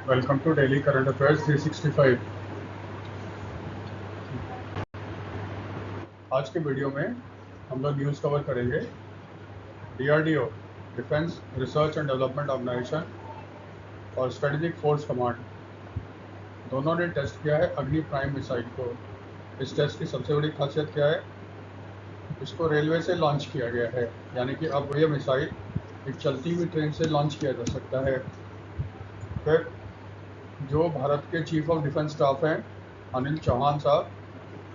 Welcome to daily current affairs 365। आज के video में हम लोग न्यूज़ कवर करेंगे। DRDO, defence research and development organisation और स्ट्रेटेजिक फोर्स कमांड दोनों ने टेस्ट किया है अग्नि प्राइम मिसाइल को। इस टेस्ट की सबसे बड़ी खासियत क्या है? इसको रेलवे से लॉन्च किया गया है, यानी कि अब ये मिसाइल एक चलती हुई ट्रेन से लॉन्च किया जा सकता है। फिर जो भारत के चीफ ऑफ डिफेंस स्टाफ हैं अनिल चौहान साहब,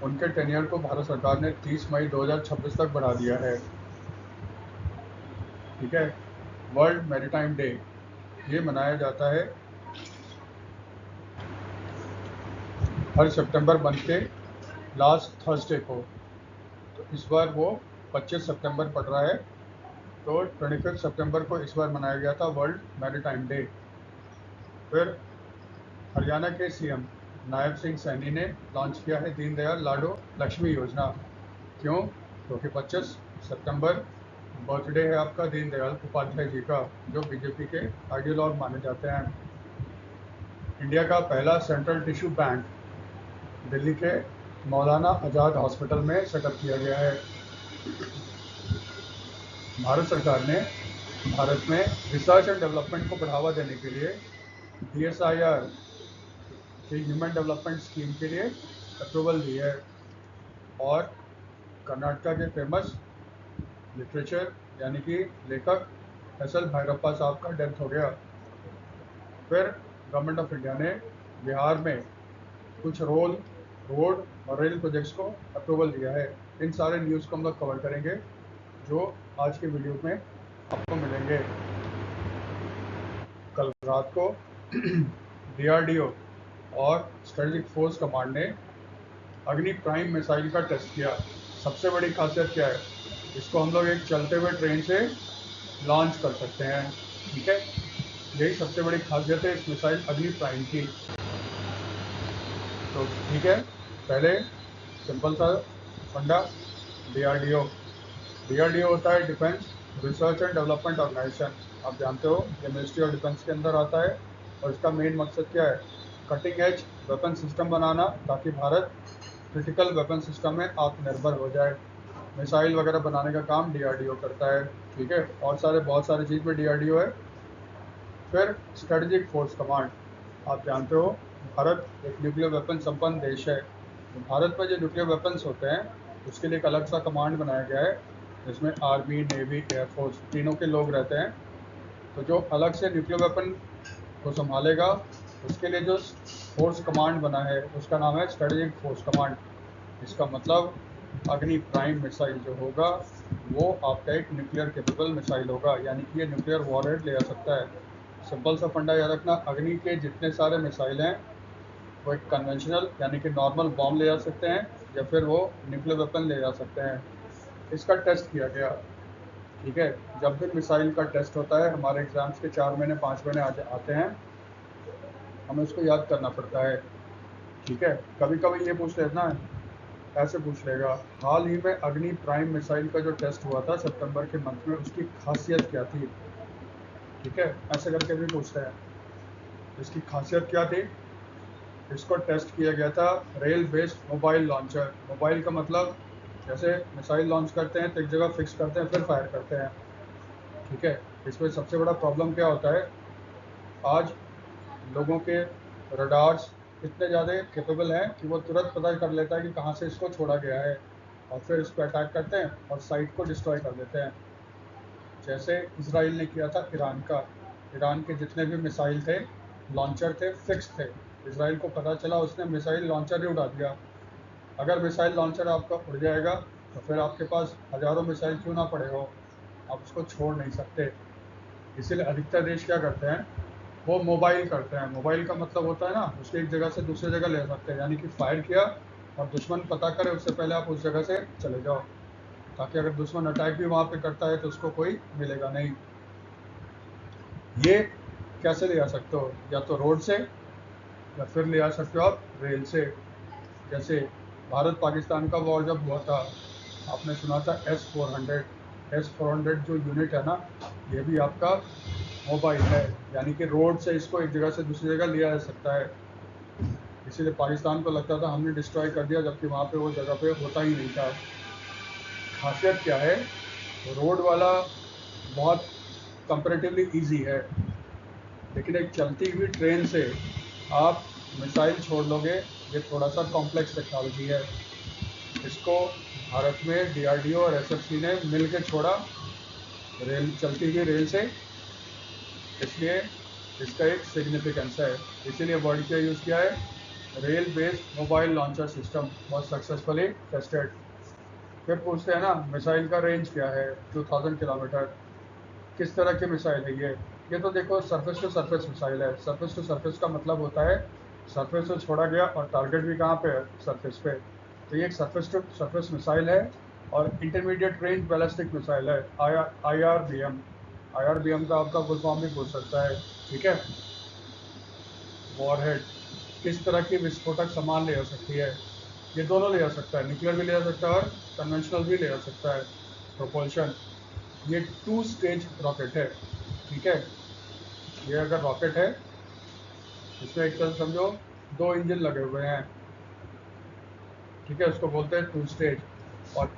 उनके टेन्योर को भारत सरकार ने 30 मई 2026 तक बढ़ा दिया है। ठीक है। वर्ल्ड मैरीटाइम डे ये मनाया जाता है हर सितंबर मंथ के लास्ट थर्सडे को। तो इस बार वो 25 सितंबर पड़ रहा है, तो 25 सितंबर को इस बार मनाया गया था वर्ल्ड मैरीटाइम डे। फिर हरियाणा के सीएम नायब सिंह सैनी ने लॉन्च किया है दीनदयाल लाडो लक्ष्मी योजना। क्यों? क्योंकि 25 सितंबर बर्थडे है आपका दीनदयाल उपाध्याय जी का, जो बीजेपी के आइडियोलॉग माने जाते हैं। इंडिया का पहला सेंट्रल टिश्यू बैंक दिल्ली के मौलाना आज़ाद हॉस्पिटल में सेटअप किया गया है। भारत सरकार ने भारत में रिसर्च एंड डेवलपमेंट को बढ़ावा देने के लिए DSIR की ह्यूमन डेवलपमेंट स्कीम के लिए अप्रूवल दी है। और कर्नाटका के फेमस लिटरेचर यानी कि लेखक SL भैरप्पा साहब का डेथ हो गया। फिर गवर्नमेंट ऑफ इंडिया ने बिहार में कुछ रोड और रेल प्रोजेक्ट्स को अप्रूवल दिया है। इन सारे न्यूज़ को हम लोग कवर करेंगे जो आज के वीडियो में आपको मिलेंगे। कल रात को DRDO और स्ट्रेटेजिक फोर्स कमांड ने अग्नि प्राइम मिसाइल का टेस्ट किया। सबसे बड़ी खासियत क्या है? इसको हम लोग एक चलते हुए ट्रेन से लॉन्च कर सकते हैं। ठीक है, यही सबसे बड़ी खासियत है इस मिसाइल अग्नि प्राइम की। तो ठीक है, पहले सिंपल सा फंडा। डीआरडीओ होता है defence research and development organisation. आप जानते हो ये मिनिस्ट्री ऑफ डिफेंस के अंदर आता है, और इसका मेन मकसद क्या है? कटिंग एज वेपन सिस्टम बनाना, ताकि भारत क्रिटिकल वेपन सिस्टम में आत्मनिर्भर हो जाए। मिसाइल वगैरह बनाने का काम डीआरडीओ करता है। ठीक है, और बहुत सारे चीज़ में डीआरडीओ है। फिर स्ट्रेटेजिक फोर्स कमांड, आप जानते हो भारत एक न्यूक्लियर वेपन संपन्न देश है। तो भारत में जो न्यूक्लियर वेपन्स होते हैं उसके लिए एक अलग सा कमांड बनाया गया है, जिसमें आर्मी, नेवी, एयरफोर्स तीनों के लोग रहते हैं। तो जो अलग से न्यूक्लियर वेपन को संभालेगा, उसके लिए जो फोर्स कमांड बना है उसका नाम है स्ट्रेटेजिक फोर्स कमांड। इसका मतलब अग्नि प्राइम मिसाइल जो होगा वो आपका एक न्यूक्लियर केपेबल मिसाइल होगा, यानी कि ये न्यूक्लियर वॉरहेड ले आ सकता है। सिंपल सा फंडा याद रखना, अग्नि के जितने सारे मिसाइल हैं वो एक कन्वेंशनल यानी कि नॉर्मल बॉम्ब ले जा सकते हैं, या फिर वो न्यूक्लियर वेपन ले जा सकते हैं। इसका टेस्ट किया गया। ठीक है, जब भी मिसाइल का टेस्ट होता है हमारे एग्जाम्स के 4 महीने 5 महीने आते हैं, हमें उसको याद करना पड़ता है। ठीक है, कभी कभी ये पूछ लेना, ऐसे पूछ लेगा हाल ही में अग्नि प्राइम मिसाइल का जो टेस्ट हुआ था सितंबर के मंथ में, उसकी खासियत क्या थी? ठीक है, ऐसे करके भी पूछते हैं। इसकी खासियत क्या थी? इसको टेस्ट किया गया था rail based mobile launcher. Mobile का मतलब जैसे मिसाइल लॉन्च करते हैं तो एक जगह फिक्स करते हैं फिर फायर करते हैं। ठीक है, इसमें सबसे बड़ा प्रॉब्लम क्या होता है? आज लोगों के रडार्स इतने ज़्यादा केपेबल हैं कि वो तुरंत पता कर लेता है कि कहाँ से इसको छोड़ा गया है, और फिर इस पर अटैक करते हैं और साइट को डिस्ट्रॉय कर देते हैं। जैसे इसराइल ने किया था ईरान का। ईरान के जितने भी मिसाइल थे, लॉन्चर थे, फिक्स थे। इसराइल को पता चला, उसने मिसाइल लॉन्चर ही उड़ा दिया। अगर मिसाइल लॉन्चर आपका उड़ जाएगा तो फिर आपके पास हज़ारों मिसाइल क्यों ना पड़े हो, आप उसको छोड़ नहीं सकते। इसीलिए अधिकतर देश क्या करते हैं, वो मोबाइल करते हैं। मोबाइल का मतलब होता है ना, उसके एक जगह से दूसरी जगह ले सकते हैं, यानी कि फायर किया और दुश्मन पता करे उससे पहले आप उस जगह से चले जाओ, ताकि अगर दुश्मन अटैक भी वहाँ पे करता है तो उसको कोई मिलेगा नहीं। ये कैसे ले आ सकते हो? या तो रोड से, या फिर ले आ सकते हो आप रेल से। जैसे भारत पाकिस्तान का वॉर जब हुआ था, आपने सुना था S-400। S-400 जो यूनिट है ना, ये भी आपका मोबाइल है, यानी कि रोड से इसको एक जगह से दूसरी जगह लिया जा सकता है। इसीलिए पाकिस्तान को लगता था हमने डिस्ट्रॉय कर दिया, जबकि वहाँ पे वो जगह पे होता ही नहीं था। खासियत क्या है, रोड वाला बहुत कंपेरेटिवली इजी है, लेकिन एक चलती हुई ट्रेन से आप मिसाइल छोड़ लोगे, ये थोड़ा सा कॉम्प्लेक्स टेक्नोलॉजी है। इसको भारत में डीआरडीओ और एसएफसी ने मिल के छोड़ा, रेल, चलती हुई रेल से, इसलिए इसका एक सिग्निफिकेंस है। इसीलिए वर्ड क्या यूज़ किया है, rail based mobile launcher system बहुत सक्सेसफुली टेस्टेड। फिर पूछते हैं ना, मिसाइल का रेंज क्या है, 2000 किलोमीटर। किस तरह की मिसाइल है ये तो देखो सरफेस टू सरफेस मिसाइल है। सरफेस टू सरफेस का मतलब होता है सरफेस से छोड़ा गया और टारगेट भी कहाँ पे है, सरफेस पे। तो ये एक सरफेस टू सरफेस मिसाइल है और इंटरमीडिएट रेंज बैलिस्टिक मिसाइल है, IRBM। IRBM का आपका फुल फॉर्म भी पूछ सकता है, ठीक है। वॉरहेड, किस तरह की विस्फोटक सामान ले जा सकती है, ये दोनों ले जा सकता है, न्यूक्लियर भी ले जा सकता है और कन्वेंशनल भी ले जा सकता है। प्रोपल्शन, ये 2 स्टेज रॉकेट है, ठीक है। ये अगर रॉकेट है, इसमें एक तरह समझो 2 इंजन लगे हुए हैं, ठीक है, उसको बोलते हैं 2 स्टेज। और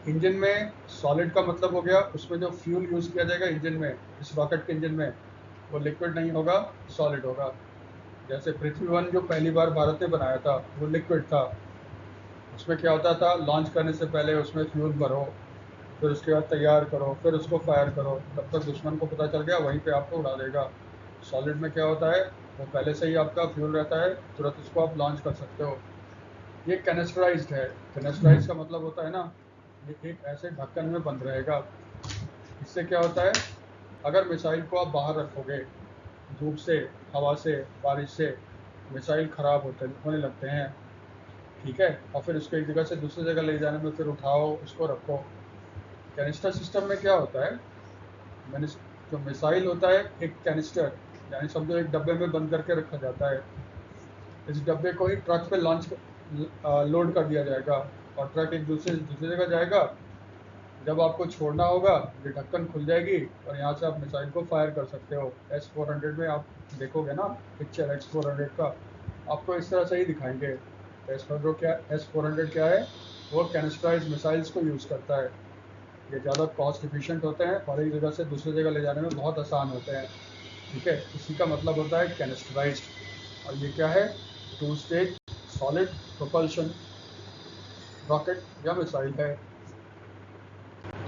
इंजन में सॉलिड का मतलब हो गया, उसमें जो फ्यूल यूज़ किया जाएगा इंजन में, इस रॉकेट के इंजन में, वो लिक्विड नहीं होगा, सॉलिड होगा। जैसे पृथ्वी 1 जो पहली बार भारत ने बनाया था, वो लिक्विड था। उसमें क्या होता था, लॉन्च करने से पहले उसमें फ्यूल भरो, फिर उसके बाद तैयार करो, फिर उसको फायर करो, तब तक दुश्मन को पता चल गया, वहीं पे आपको उड़ा देगा। सॉलिड में क्या होता है, वो पहले से ही आपका फ्यूल रहता है, तुरंत उसको आप लॉन्च कर सकते हो। ये कैनेस्टराइज्ड है। कैनेस्टराइज का मतलब होता है ना, ये एक ऐसे ढक्कन में बंद रहेगा। इससे क्या होता है, अगर मिसाइल को आप बाहर रखोगे, धूप से, हवा से, बारिश से मिसाइल ख़राब होने लगते हैं, ठीक है। और फिर उसको एक जगह से दूसरी जगह ले जाने में, फिर उठाओ उसको रखो। कैनिस्टर सिस्टम में क्या होता है, मैंने, जो मिसाइल होता है एक कैनिस्टर, यानी समझो एक डब्बे में बंद करके रखा जाता है। इस डब्बे को ही ट्रक पे लोड कर दिया जाएगा और ट्रक एक दूसरे दूसरी जगह जाएगा। जब आपको छोड़ना होगा, ये ढक्कन खुल जाएगी और यहाँ से आप मिसाइल को फायर कर सकते हो। S-400 में आप देखोगे ना पिक्चर S-400 का, आपको इस तरह से ही दिखाएंगे। S-400 क्या है, वो कैनिस्टराइज मिसाइल्स को यूज़ करता है। ये ज़्यादा कॉस्ट इफिशिएंट होते हैं और एक जगह से दूसरी जगह ले जाने में बहुत आसान होते हैं, ठीक है। इसी का मतलब होता है कैनिस्टराइज्ड। और ये क्या है, 2 स्टेज सॉलिड प्रोपल्शन रॉकेट या मिसाइल है,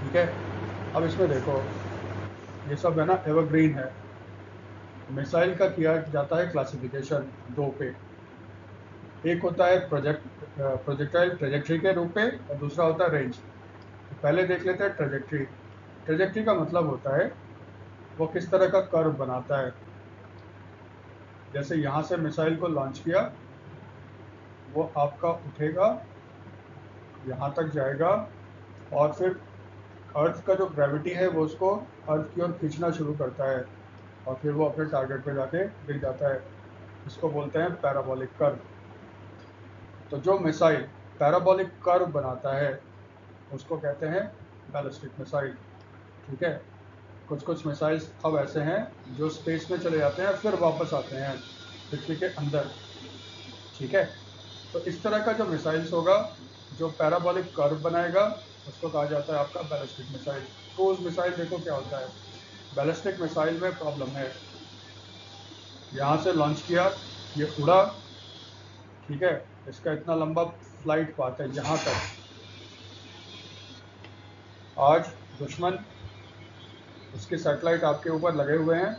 ठीक है। अब इसमें देखो, ये सब है ना एवरग्रीन है। मिसाइल का किया जाता है क्लासिफिकेशन 2 पे। एक होता है प्रोजेक्टाइल ट्रेजेक्ट्री के रूप में और दूसरा होता है रेंज। पहले देख लेते हैं ट्रेजेक्ट्री। ट्रेजेक्ट्री का मतलब होता है वो किस तरह का कर्व बनाता है। जैसे यहाँ से मिसाइल को लॉन्च किया, वो आपका उठेगा, यहाँ तक जाएगा, और फिर अर्थ का जो ग्रेविटी है वो उसको अर्थ की ओर खींचना शुरू करता है, और फिर वो अपने टारगेट पे जाके गिर जाता है। इसको बोलते हैं पैराबोलिक कर्व। तो जो मिसाइल पैराबोलिक कर्व बनाता है उसको कहते हैं बैलिस्टिक मिसाइल, ठीक है। कुछ कुछ मिसाइल्स अब ऐसे हैं जो स्पेस में चले जाते हैं फिर वापस आते हैं पृथ्वी के अंदर, ठीक है। तो इस तरह का जो मिसाइल्स होगा, जो पैराबोलिक कर्व बनाएगा, उसको कहा जाता है आपका बैलिस्टिक मिसाइल। क्रूज मिसाइल देखो क्या होता है। बैलिस्टिक मिसाइल में प्रॉब्लम है, यहाँ से लॉन्च किया, ये उड़ा, ठीक है, इसका इतना लंबा फ्लाइट पाथ है यहाँ तक। आज दुश्मन, उसके सैटेलाइट आपके ऊपर लगे हुए हैं,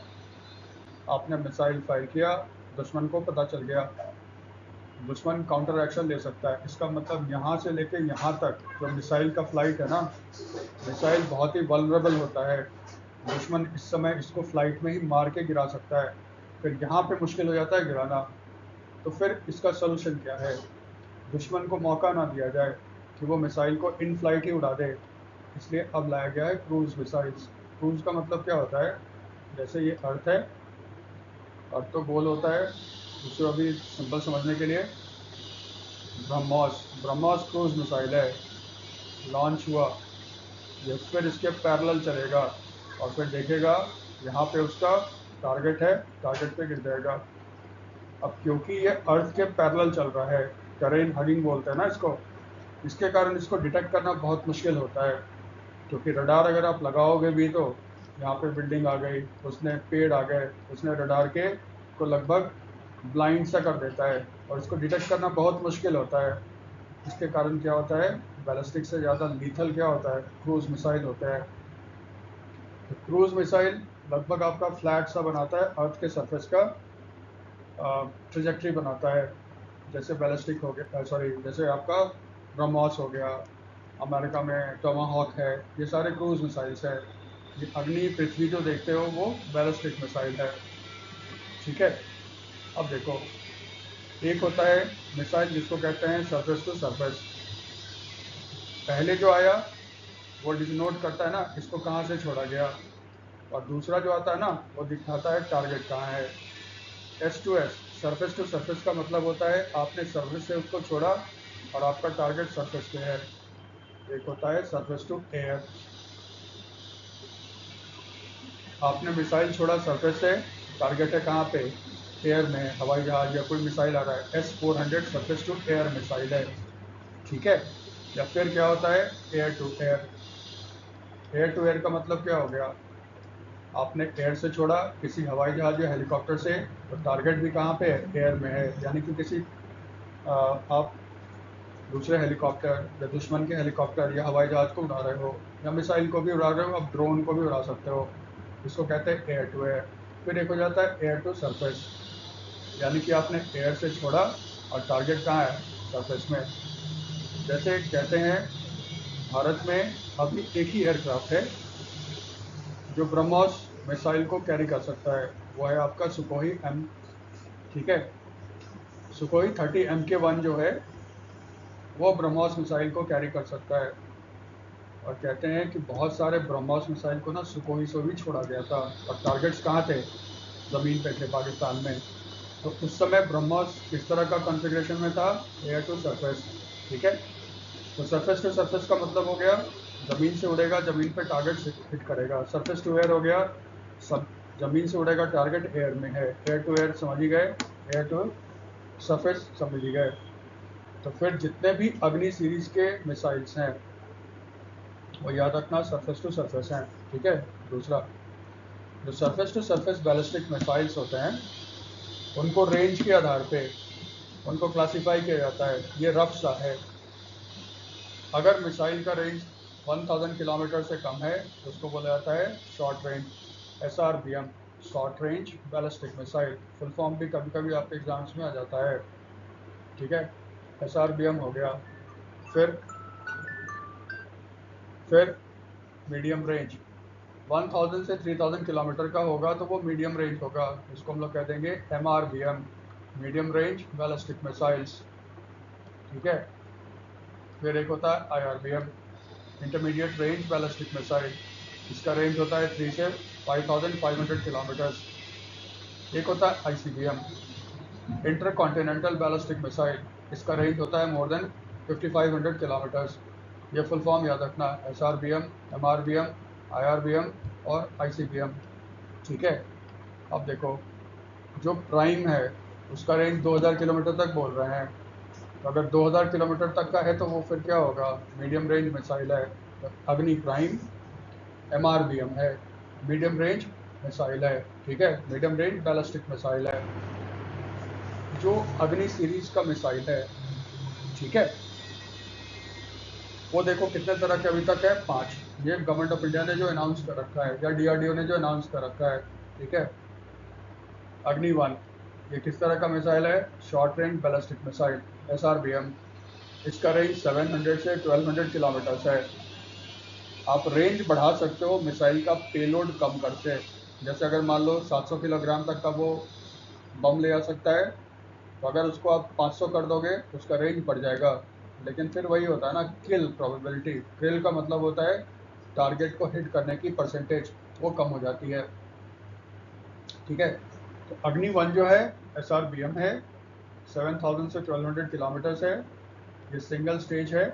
आपने मिसाइल फायर किया, दुश्मन को पता चल गया, दुश्मन काउंटर एक्शन ले सकता है। इसका मतलब यहाँ से लेके यहाँ तक जो मिसाइल का फ्लाइट है ना, मिसाइल बहुत ही वल्नरेबल होता है। दुश्मन इस समय इसको फ्लाइट में ही मार के गिरा सकता है, फिर यहाँ पे मुश्किल हो जाता है गिराना। तो फिर इसका सोल्यूशन क्या है, दुश्मन को मौका ना दिया जाए कि वो मिसाइल को इन फ्लाइट ही उड़ा दे, इसलिए अब लाया गया है क्रूज मिसाइल्स। क्रूज का मतलब क्या होता है, जैसे ये अर्थ है, अर्थ तो गोल होता है, दूसरा अभी सिंपल समझने के लिए, ब्रह्मोस, ब्रह्मोस क्रूज मिसाइल है, लॉन्च हुआ, ये फिर इसके पैरेलल चलेगा और फिर देखेगा यहाँ पे उसका टारगेट है, टारगेट पे गिर जाएगा। अब क्योंकि ये अर्थ के पैरेलल चल रहा है, टेरेन हगिंग बोलते हैं ना इसको, इसके कारण इसको डिटेक्ट करना बहुत मुश्किल होता है। क्योंकि रडार अगर आप लगाओगे भी तो यहाँ पे बिल्डिंग आ गई, उसने पेड़ आ गए, उसने रडार के को लगभग ब्लाइंड सा कर देता है और इसको डिटेक्ट करना बहुत मुश्किल होता है। इसके कारण क्या होता है, बैलिस्टिक से ज़्यादा लीथल क्या होता है, क्रूज मिसाइल होता है। तो क्रूज मिसाइल लगभग आपका फ्लैट सा बनाता है, अर्थ के सरफेस का ट्रेजेक्ट्री बनाता है। जैसे बैलिस्टिक हो गया, सॉरी, जैसे आपका ब्रह्मोस हो गया, अमेरिका में टोमाहॉक है, ये सारे क्रूज मिसाइल्स है। ये अग्नि पृथ्वी जो देखते हो वो बैलिस्टिक मिसाइल है। ठीक है, अब देखो, एक होता है मिसाइल जिसको कहते हैं सरफेस टू सरफेस। पहले जो आया वो डिनोट करता है ना इसको कहाँ से छोड़ा गया, और दूसरा जो आता है ना वो दिखाता है टारगेट कहाँ है। S to S, surface to surface का मतलब होता है आपने सरफेस से उसको छोड़ा और आपका टारगेट सरफेस पे है। एक होता है सरफेस टू एयर, आपने मिसाइल छोड़ा सरफेस से, टारगेट है कहाँ पे, एयर में, हवाई जहाज या कोई मिसाइल आ रहा है, S-400 surface to air missile है। ठीक है, या फिर क्या होता है air to air. Air to air का मतलब क्या हो गया, आपने एयर से छोड़ा किसी हवाई जहाज या हेलीकॉप्टर से, तो टारगेट भी कहाँ पे है, एयर में है। यानी कि किसी आप दूसरे हेलीकॉप्टर या दुश्मन के हेलीकॉप्टर या हवाई जहाज को उड़ा रहे हो, या मिसाइल को भी उड़ा रहे हो, आप ड्रोन को भी उड़ा सकते हो, इसको कहते हैं एयर टू एयर। फिर एक हो जाता है एयर टू सरफेस, यानी कि आपने एयर से छोड़ा और टारगेट कहाँ है, सरफेस में। जैसे कहते हैं भारत में अभी एक ही एयरक्राफ्ट है जो ब्रह्मोस मिसाइल को कैरी कर सकता है, वो है आपका सुकोई एम। ठीक है, सुकोई 30 MK1 जो है वो ब्रह्मोस मिसाइल को कैरी कर सकता है। और कहते हैं कि बहुत सारे ब्रह्मोस मिसाइल को ना सुकोई से भी छोड़ा गया था, और टारगेट्स कहाँ थे, ज़मीन पे थे, पाकिस्तान में। तो उस समय ब्रह्मोस किस तरह का कॉन्फ़िगरेशन में था, एयर टू सरफेस। ठीक है, तो सरफेस टू सरफेस का मतलब हो गया ज़मीन से उड़ेगा, ज़मीन पे टारगेट हिट करेगा। सरफेस टू एयर हो गया, सब ज़मीन से उड़ेगा, टारगेट एयर में है। एयर टू एयर समझ ही गए, एयर टू सरफेस समझ ही गए। तो फिर जितने भी अग्नि सीरीज के मिसाइल्स हैं वो याद रखना सरफेस टू सरफेस हैं। ठीक है, दूसरा, जो surface to surface ballistic missiles होते हैं उनको रेंज के आधार पे उनको क्लासिफाई किया जाता है। ये रफ सा है, अगर मिसाइल का रेंज 1000 किलोमीटर से कम है तो उसको बोला जाता है short range, SRBM, short range ballistic missile. Full form भी कभी कभी आपके एग्जाम्स में आ जाता है। ठीक है, SRBM हो गया। फिर फिर मीडियम रेंज 1000 से 3000 किलोमीटर का होगा तो वो मीडियम रेंज होगा, इसको हम लोग कह देंगे MRBM, medium range ballistic missiles. ठीक है, फिर एक होता है IRBM, intermediate range ballistic missile, इसका रेंज होता है 3 से 5500 किलोमीटर्स। एक होता है ICBM, inter continental ballistic missile, इसका रेंज होता है मोर देन 5500 किलोमीटर्स। ये फुल फॉर्म याद रखना, SRBM, MRBM, IRBM और ICBM। ठीक है, अब देखो, जो प्राइम है उसका रेंज 2000 किलोमीटर तक बोल रहे हैं, तो अगर 2000 किलोमीटर तक का है तो वो फिर क्या होगा, मीडियम रेंज मिसाइल है। तो अग्नि प्राइम MRBM है, मीडियम रेंज मिसाइल है। ठीक है, मीडियम रेंज बैलिस्टिक मिसाइल है। जो अग्नि सीरीज का मिसाइल है, ठीक है, वो देखो कितने तरह के अभी तक है, 5। ये गवर्नमेंट ऑफ इंडिया ने जो अनाउंस कर रखा है या DRDO ने जो अनाउंस कर रखा है। ठीक है, अग्नि 1, ये किस तरह का मिसाइल है, short range ballistic missile, SRBM। इसका रेंज 700 से 1200 किलोमीटर है। आप रेंज बढ़ा सकते हो मिसाइल का पेलोड कम करके। जैसे अगर मान लो 700 किलोग्राम तक का वो बम ले आ सकता है, तो अगर उसको आप 500 कर दोगे तो उसका रेंज बढ़ जाएगा। लेकिन फिर वही होता है ना, किल प्रोबेबिलिटी, किल का मतलब होता है टारगेट को हिट करने की परसेंटेज, वो कम हो जाती है। ठीक है, तो अग्नि 1 जो है SRBM है, 7000 से 1200 किलोमीटर है। ये सिंगल स्टेज है,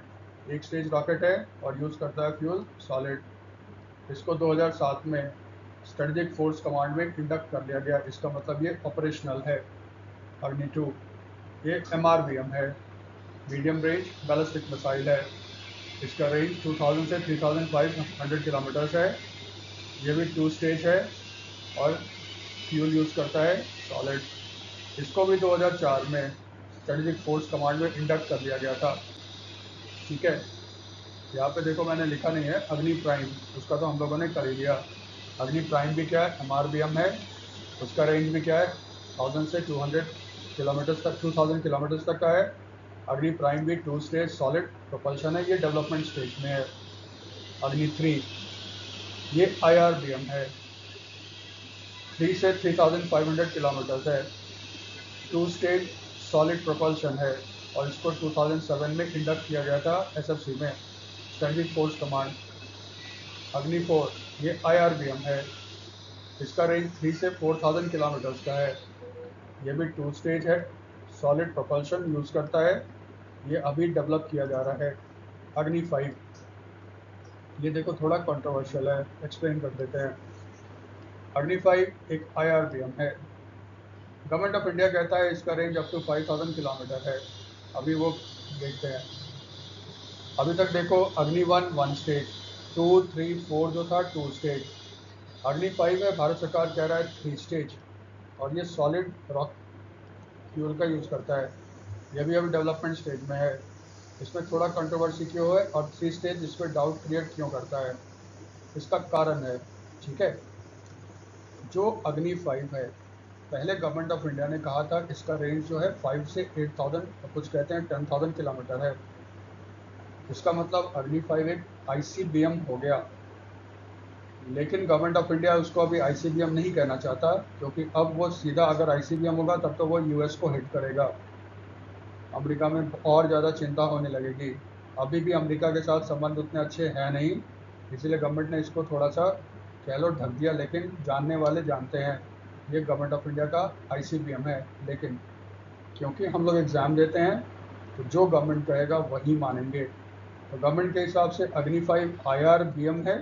एक स्टेज रॉकेट है और यूज़ करता है फ्यूल सॉलिड। इसको 2007 में स्ट्रेटेजिक फोर्स कमांड में इंडक्ट कर लिया गया। इसका मतलब ये ऑपरेशनल है। अग्नि 2 ये MRBM है, मीडियम रेंज बैलिस्टिक मिसाइल है। इसका रेंज 2000 से 3500 किलोमीटर्स है। ये भी 2 स्टेज है और फ्यूल यूज़ करता है सॉलिड। इसको भी 2004 में स्ट्रेटेजिक फोर्स कमांड में इंडक्ट कर लिया गया था। ठीक है, यहाँ पे देखो मैंने लिखा नहीं है अग्नि प्राइम, उसका तो हम लोगों ने कर ही लिया। अग्नि प्राइम भी क्या है, MRBM है। उसका रेंज भी क्या है, 1000 से 200 किलोमीटर्स तक, 2000 किलोमीटर्स तक का है। अग्नि प्राइम भी 2 स्टेज सॉलिड प्रोपल्शन है, ये डेवलपमेंट स्टेज में है। अग्नि 3 ये IRBM है, 3 से 3500 किलोमीटर्स है, 2 स्टेज सॉलिड प्रोपल्शन है और इसको 2007 में इंडक्ट किया गया था SFC में, स्ट्रेटेजिक फोर्स कमांड। अग्नि 4 ये IRBM है। इसका रेंज 3 से 4000 किलोमीटर्स का है। ये भी 2 स्टेज है, सॉलिड प्रोपल्शन यूज़ करता है। ये अभी डेवलप किया जा रहा है। अग्नि 5 ये देखो थोड़ा कंट्रोवर्शियल है, एक्सप्लेन कर देते हैं। अग्नि 5 एक IRBM है। गवर्नमेंट ऑफ इंडिया कहता है इसका रेंज अप टू 5000 किलोमीटर है। अभी वो देखते हैं। अभी तक देखो अग्नि 1 स्टेज, 2, 3, 4 जो था 2 स्टेज। अग्नि 5 में भारत सरकार कह रहा है 3 स्टेज और ये सॉलिड रॉक फ्यूल का यूज़ करता है। ये भी अभी डेवलपमेंट स्टेज में है। इसमें थोड़ा कंट्रोवर्सी क्यों है और 3 स्टेज इस पर डाउट क्रिएट क्यों करता है, इसका कारण है। ठीक है, जो अग्नि 5 है, पहले गवर्नमेंट ऑफ इंडिया ने कहा था इसका रेंज जो है 5 से 8000, कुछ कहते हैं 10,000 किलोमीटर है। इसका मतलब अग्नि 5 एक ICBM हो गया। लेकिन गवर्नमेंट ऑफ इंडिया उसको अभी ICBM नहीं कहना चाहता, क्योंकि अब वो सीधा अगर ICBM होगा तब तो वो US को हिट करेगा। अमेरिका में और ज़्यादा चिंता होने लगेगी। अभी भी अमेरिका के साथ संबंध उतने अच्छे हैं नहीं, इसीलिए गवर्नमेंट ने इसको थोड़ा सा कह लो ढक दिया। लेकिन जानने वाले जानते हैं ये गवर्नमेंट ऑफ इंडिया का ICBM है। लेकिन क्योंकि हम लोग एग्ज़ाम देते हैं तो जो गवर्नमेंट कहेगा वही मानेंगे। तो गवर्नमेंट के हिसाब से अग्नि 5 IRBM है,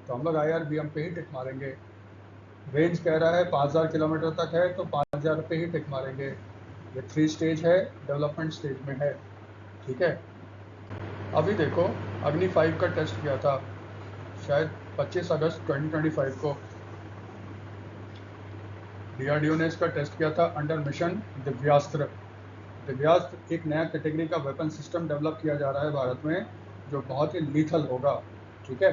तो हम लोग IRBM पे ही टिक मारेंगे। रेंज कह रहा है 5000 किलोमीटर तक है, तो 5000 पे ही टिक मारेंगे। ये 3 स्टेज है, डेवलपमेंट स्टेज में है। ठीक है, अभी देखो अग्नि 5 का टेस्ट किया था शायद 25 अगस्त 2025 को। DRDO ने इसका टेस्ट किया था अंडर मिशन दिव्यास्त्र। दिव्यास्त्र एक नया कैटेगरी का वेपन सिस्टम डेवलप किया जा रहा है भारत में, जो बहुत ही लीथल होगा। ठीक है,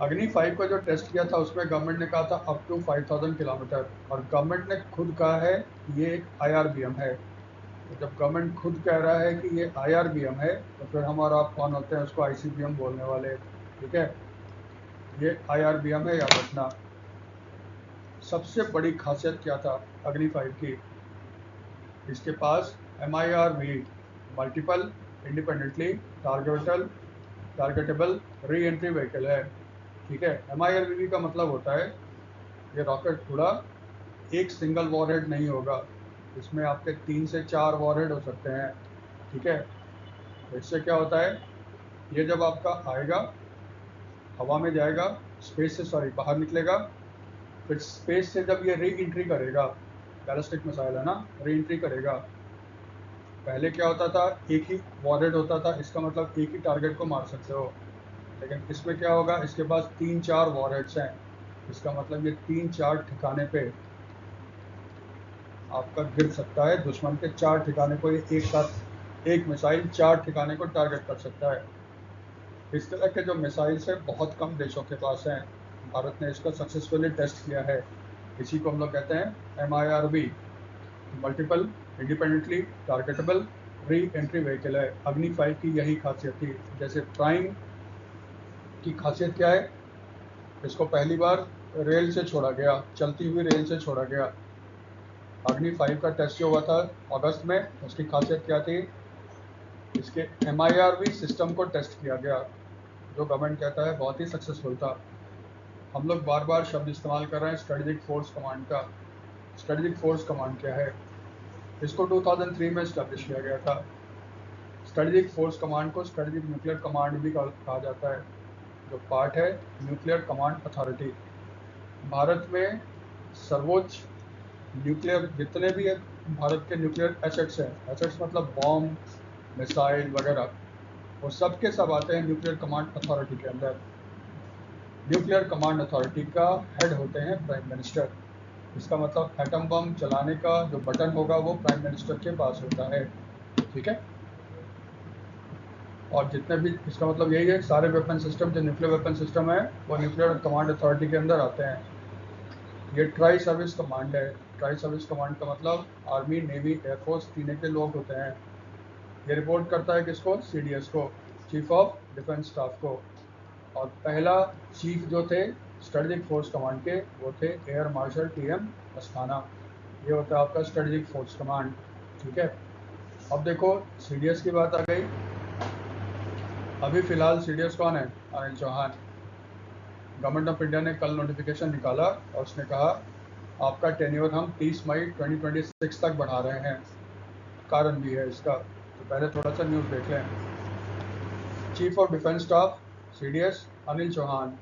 अग्नि 5 का जो टेस्ट किया था उसमें गवर्नमेंट ने कहा था अप टू 5000 किलोमीटर, और गवर्नमेंट ने खुद कहा है ये एक IRBM है। तो जब गवर्नमेंट खुद कह रहा है कि ये IRBM है, तो फिर हम और आप कौन होते हैं उसको ICBM बोलने वाले। ठीक है, ये IRBM है, याद रखना। सबसे बड़ी खासियत क्या था अग्नि 5 की, इसके पास MIRV multiple independently targetable re entry vehicle है। ठीक है, MIRV का मतलब होता है ये रॉकेट थोड़ा एक सिंगल वॉरहेड नहीं होगा, इसमें आपके 3 से 4 वॉरहेड हो सकते हैं। ठीक है, तो इससे क्या होता है, ये जब आपका आएगा हवा में जाएगा, स्पेस से सॉरी बाहर निकलेगा, फिर स्पेस से जब ये री एंट्री करेगा, बैलिस्टिक मिसाइल है ना, री एंट्री करेगा। पहले क्या होता था, एक ही वॉरहेड होता था, इसका मतलब एक ही टारगेट को मार सकते हो। लेकिन इसमें क्या होगा, इसके पास 3-4 वॉरहेड्स हैं, इसका मतलब ये 3-4 ठिकाने पे आपका गिर सकता है। दुश्मन के 4 ठिकाने को ये एक साथ एक मिसाइल 4 ठिकाने को टारगेट कर सकता है। इस तरह के जो मिसाइल्स हैं बहुत कम देशों के पास हैं। भारत ने इसका सक्सेसफुली टेस्ट किया है। इसी को हम लोग कहते हैं MIRV, multiple independently targetable re entry vehicle है। अग्नि 5 की यही खासियत थी। जैसे प्राइम की खासियत क्या है, इसको पहली बार रेल से छोड़ा गया, चलती हुई रेल से छोड़ा गया। अग्नि 5 का टेस्ट जो हुआ था अगस्त में, उसकी खासियत क्या थी, इसके MIRV सिस्टम को टेस्ट किया गया, जो गवर्नमेंट कहता है बहुत ही सक्सेसफुल था। हम लोग बार बार शब्द इस्तेमाल कर रहे हैं स्ट्रेटेजिक फोर्स कमांड का। स्ट्रेटेजिक फोर्स कमांड क्या है, इसको 2003 में इस्टेब्लिश किया गया था। स्ट्रेटेजिक फोर्स कमांड को स्ट्रेटेजिक न्यूक्लियर कमांड भी कहा जाता है, जो पार्ट है न्यूक्लियर कमांड अथॉरिटी। भारत में सर्वोच्च न्यूक्लियर जितने भी भारत के न्यूक्लियर एसेट्स हैं, एसेट्स मतलब बॉम्ब, मिसाइल वगैरह, वो सब के सब आते हैं न्यूक्लियर कमांड अथॉरिटी के अंदर। न्यूक्लियर कमांड अथॉरिटी का हेड होते हैं प्राइम मिनिस्टर। इसका मतलब एटम बम चलाने का जो बटन होगा वो प्राइम मिनिस्टर के पास होता है। ठीक है। और जितने भी, इसका मतलब यही है, सारे वेपन सिस्टम जो न्यूक्लियर वेपन सिस्टम है वो न्यूक्लियर कमांड अथॉरिटी के अंदर आते हैं। ये ट्राई सर्विस कमांड है। ट्राई सर्विस कमांड का मतलब आर्मी, नेवी, एयरफोर्स तीनों के लोग होते हैं। ये रिपोर्ट करता है किसको? सीडीएस को, चीफ ऑफ डिफेंस स्टाफ को। और पहला चीफ जो थे स्ट्रेटेजिक फोर्स कमांड के, वो थे एयर मार्शल टीएम अस्थाना। ये होता है आपका स्ट्रेटेजिक फोर्स कमांड। ठीक है। अब देखो सीडीएस की बात आ गई। अभी फिलहाल सीडीएस कौन है? Anil Chauhan. Government of India ने कल नोटिफिकेशन निकाला और उसने कहा आपका टेन्योर हम 30 मई 2026 तक बढ़ा रहे हैं। कारण भी है इसका, तो पहले थोड़ा सा न्यूज़ देख लें। Chief of defence staff CDS Anil Chauhan,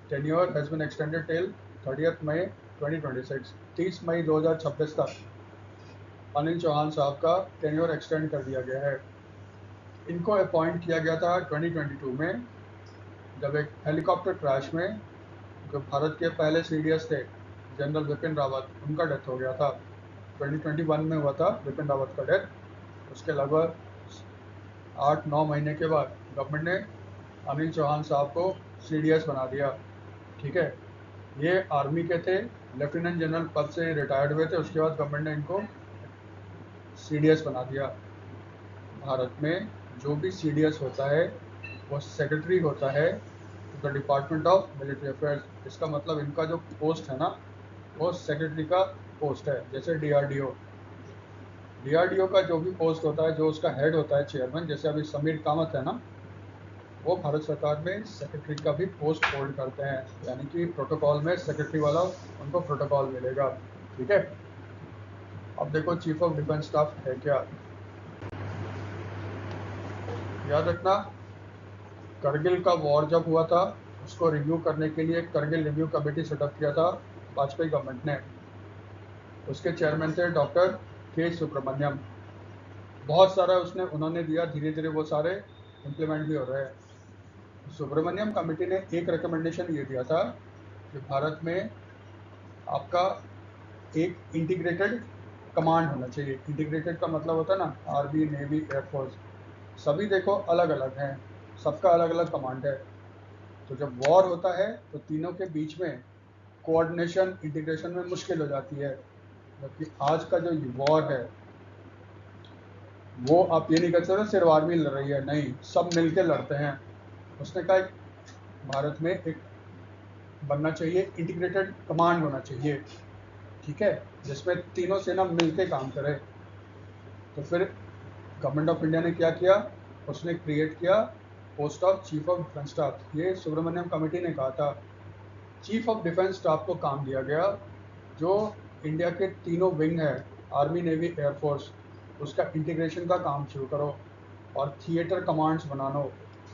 tenure has been extended till 30 मई 2026। 30 मई 2026 तक अनिल चौहान साहब का टेन्योर एक्सटेंड कर दिया गया है। इनको अपॉइंट किया गया था 2022 में, जब एक हेलीकॉप्टर क्रैश में जो भारत के पहले सीडीएस थे जनरल विपिन रावत, उनका डेथ हो गया था। 2021 में हुआ था विपिन रावत का डेथ। उसके लगभग 8-9 महीने के बाद गवर्नमेंट ने अनिल चौहान साहब को सीडीएस बना दिया। ठीक है। ये आर्मी के थे, लेफ्टिनेंट जनरल पद से रिटायर्ड हुए थे, उसके बाद गवर्नमेंट ने इनको सीडीएस बना दिया। भारत में जो भी सीडीएस होता है वो सेक्रेटरी होता है the department of military affairs. इसका मतलब इनका जो पोस्ट है ना, वो सेक्रेटरी का पोस्ट है। जैसे डीआरडीओ, डीआरडीओ का जो भी पोस्ट होता है, जो उसका हेड होता है चेयरमैन, जैसे अभी समीर कामत है ना, वो भारत सरकार में सेक्रेटरी का भी पोस्ट होल्ड करते हैं। यानी कि प्रोटोकॉल में सेक्रेटरी वाला उनको प्रोटोकॉल मिलेगा। ठीक है। अब देखो चीफ ऑफ डिफेंस स्टाफ है क्या। याद रखना, करगिल का वॉर जब हुआ था उसको रिव्यू करने के लिए करगिल रिव्यू कमेटी सेटअप किया था वाजपेयी गवर्नमेंट ने। उसके चेयरमैन थे डॉक्टर के सुब्रमण्यम। बहुत सारा उन्होंने दिया, धीरे धीरे वो सारे इम्प्लीमेंट भी हो रहे हैं। सुब्रमण्यम कमेटी ने एक रिकमेंडेशन ये दिया था कि भारत में आपका एक इंटीग्रेटेड कमांड होना चाहिए। इंटीग्रेटेड का मतलब होता है ना, आर्मी, नेवी, एयरफोर्स, सभी देखो अलग अलग हैं, सबका अलग अलग कमांड है। तो जब वॉर होता है तो तीनों के बीच में कोऑर्डिनेशन, इंटीग्रेशन में मुश्किल हो जाती है। जबकि आज का जो वॉर है वो आप ये नहीं कह सकते सिर्फ आर्मी लड़ रही है, नहीं, सब मिलके लड़ते हैं। उसने कहा भारत में एक बनना चाहिए, इंटीग्रेटेड कमांड होना चाहिए। ठीक है। जिसमें तीनों सेना मिलके काम करे। तो फिर गवर्नमेंट ऑफ इंडिया ने क्या किया, उसने क्रिएट किया post of chief of defence staff. ये सुब्रमण्यम कमेटी ने कहा था। चीफ ऑफ डिफेंस स्टाफ को काम दिया गया जो इंडिया के तीनों विंग है, आर्मी, नेवी, एयरफोर्स, उसका इंटीग्रेशन का काम शुरू करो और थिएटर कमांड्स बनाना।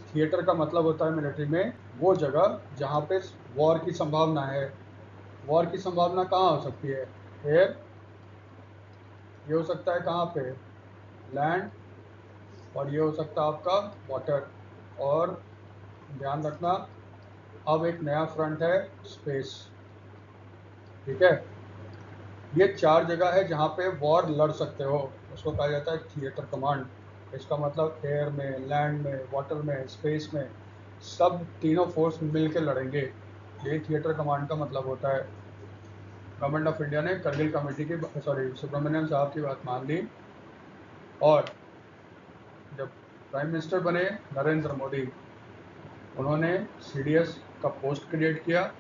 थिएटर का मतलब होता है मिलिट्री में वो जगह जहाँ पे वॉर की संभावना है। वॉर की संभावना कहाँ हो सकती है? एयर, ये हो सकता है कहाँ पे? लैंड, और ये हो सकता है आपका वाटर। और ध्यान रखना, अब एक नया फ्रंट है, स्पेस। ठीक है। ये 4 जगह है जहाँ पे वॉर लड़ सकते हो, उसको कहा जाता है थिएटर कमांड। इसका मतलब एयर में, लैंड में, वाटर में, स्पेस में, सब तीनों फोर्स मिल के लड़ेंगे। यही थिएटर कमांड का मतलब होता है। गवर्नमेंट ऑफ इंडिया ने करगिल कमेटी की, सॉरी, सुब्रमण्यम साहब की बात मान ली। और जब प्राइम मिनिस्टर बने नरेंद्र मोदी, उन्होंने सीडीएस का पोस्ट क्रिएट किया।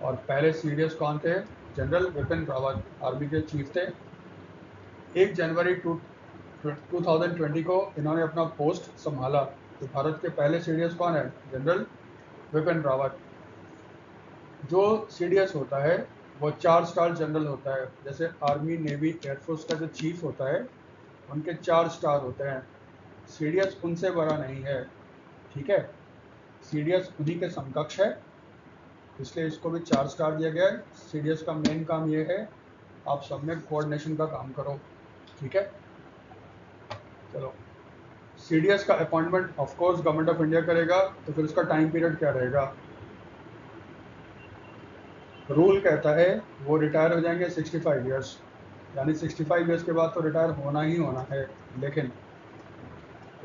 और पहले सीडीएस कौन थे? जनरल विपिन रावत, आर्मी के चीफ थे। 1 जनवरी 2020 को इन्होंने अपना पोस्ट संभाला। तो भारत के पहले सीडीएस कौन है? जनरल विपिन रावत। जो सीडीएस होता है वो 4 स्टार जनरल होता है। जैसे आर्मी, नेवी, एयरफोर्स का जो चीफ होता है उनके 4 स्टार होते हैं। सीडीएस उनसे बड़ा नहीं है। ठीक है। सीडीएस उन्हीं के समकक्ष है, इसलिए इसको भी 4 स्टार दिया गया है। CDS का मेन काम ये है, आप सब में कोऑर्डिनेशन का काम करो, ठीक है। चलो, CDS का appointment of course government of India करेगा, तो फिर उसका टाइम पीरियड क्या रहेगा? रूल कहता है वो रिटायर हो जाएंगे 65 ईयर्स, यानी 65 ईयर्स के बाद तो रिटायर होना ही होना है। लेकिन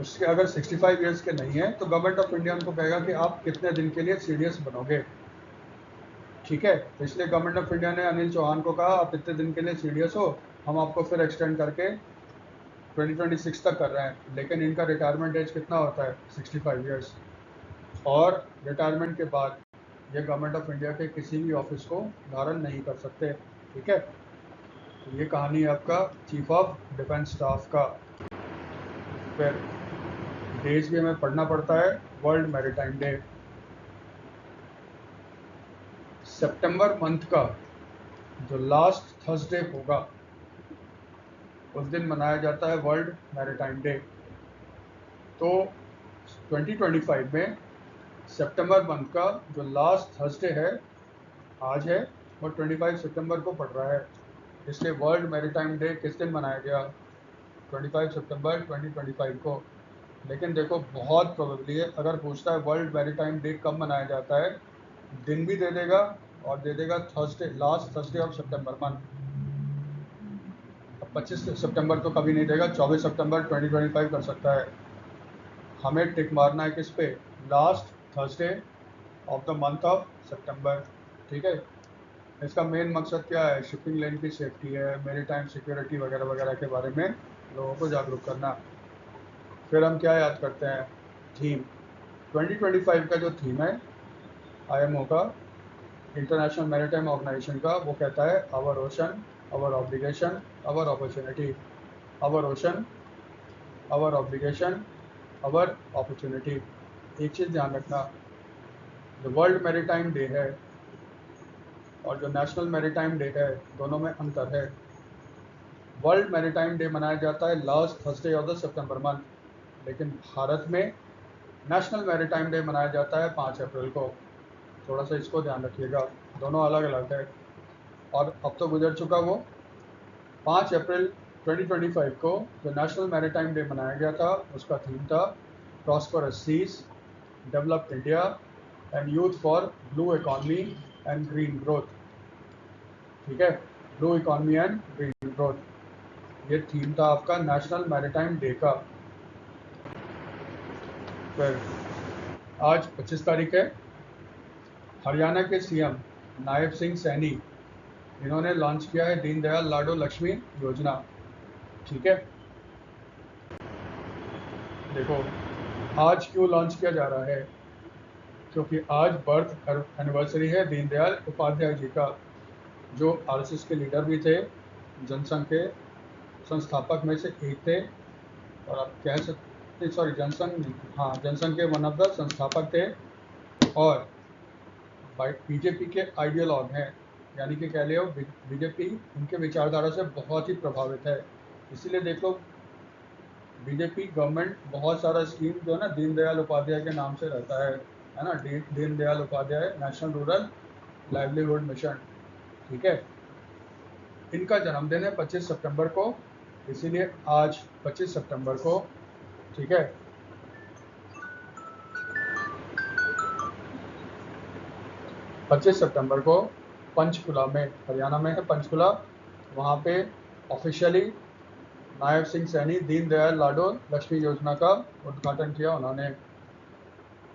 उसके अगर 65 ईयर्स के नहीं है तो गवर्नमेंट ऑफ इंडिया उनको कहेगा कि आप कितने दिन के लिए CDS बनोगे, ठीक है। तो इसलिए गवर्नमेंट ऑफ इंडिया ने अनिल चौहान को कहा आप इतने दिन के लिए CDS हो, हम आपको फिर एक्सटेंड करके 2026 तक कर रहे हैं। लेकिन इनका रिटायरमेंट एज कितना होता है? 65 ईयर्स। और रिटायरमेंट के बाद ये गवर्नमेंट ऑफ इंडिया के किसी भी ऑफिस को धारण नहीं कर सकते, ठीक है। तो ये कहानी है आपका चीफ ऑफ डिफेंस स्टाफ का। फिर डेज भी हमें पढ़ना पड़ता है। वर्ल्ड मैरीटाइम डे सितंबर मंथ का जो लास्ट थर्सडे होगा उस दिन मनाया जाता है वर्ल्ड मैरीटाइम डे। तो 2025 में सितंबर मंथ का जो लास्ट थर्सडे है आज है, और 25 सितंबर को पड़ रहा है। इसलिए वर्ल्ड मैरीटाइम डे किस दिन मनाया गया? 25 सितंबर 2025 को। लेकिन देखो बहुत प्रोबेबली है, अगर पूछता है वर्ल्ड मैरीटाइम डे कब मनाया जाता है, दिन भी दे देगा और दे देगा Thursday, last Thursday of September month. अब 25 सितंबर तो कभी नहीं देगा, 24 सितंबर 2025 कर सकता है। हमें टिक मारना है किस पे? Last Thursday of the month of सितंबर, ठीक है। इसका मेन मकसद क्या है? शिपिंग लाइन की सेफ्टी है, मैरीटाइम सिक्योरिटी वगैरह वगैरह के बारे में लोगों को जागरूक करना। फिर हम क्या याद करते हैं? थीम 2025 का जो थीम है IMO का, इंटरनेशनल मैरीटाइम ऑर्गेनाइजेशन का, वो कहता है our ocean, our obligation, our opportunity. Our ocean, our obligation, our opportunity. एक चीज़ ध्यान रखना, जो वर्ल्ड मैरीटाइम डे है और जो नेशनल मैरीटाइम डे है दोनों में अंतर है। वर्ल्ड मैरीटाइम डे मनाया जाता है last Thursday of the September month, लेकिन भारत में नेशनल मैरीटाइम डे मनाया जाता है 5 अप्रैल को। थोड़ा सा इसको ध्यान रखिएगा, दोनों अलग अलग है। और अब तो गुजर चुका वो 5 अप्रैल 2025 को जो नेशनल मैरीटाइम डे मनाया गया था, उसका थीम था prosperous seas, developed India and youth for blue economy and green growth, ठीक है। Blue economy and green growth, ये थीम था आपका नेशनल मैरीटाइम डे का। फिर आज 25 तारीख है। हरियाणा के CM नायब सिंह सैनी, इन्होंने लॉन्च किया है दीनदयाल लाडो लक्ष्मी योजना, ठीक है। देखो आज क्यों लॉन्च किया जा रहा है? क्योंकि आज बर्थ एनिवर्सरी है दीनदयाल उपाध्याय जी का, जो RSS के लीडर भी थे, जनसंघ के संस्थापक में से एक थे। और आप कह सकते, सॉरी जनसंघ नहीं, हाँ जनसंघ के वन ऑफ द संस्थापक थे, और BJP के आइडियोलॉग हैं, यानी कि कह लियो BJP उनके विचारधारा से बहुत ही प्रभावित है। इसीलिए देखो BJP गवर्नमेंट बहुत सारा स्कीम जो है ना दीनदयाल उपाध्याय के नाम से रहता है ना, Deendayal Upadhyaya national rural livelihood mission, ठीक है। इनका जन्मदिन है 25 सितंबर को, इसीलिए आज 25 सितंबर को, ठीक है। 25 सितंबर को पंचकुला में, हरियाणा में है पंचकुला, वहाँ पे ऑफिशियली नायब सिंह सैनी दीनदयाल लाडो लक्ष्मी योजना का उद्घाटन किया उन्होंने।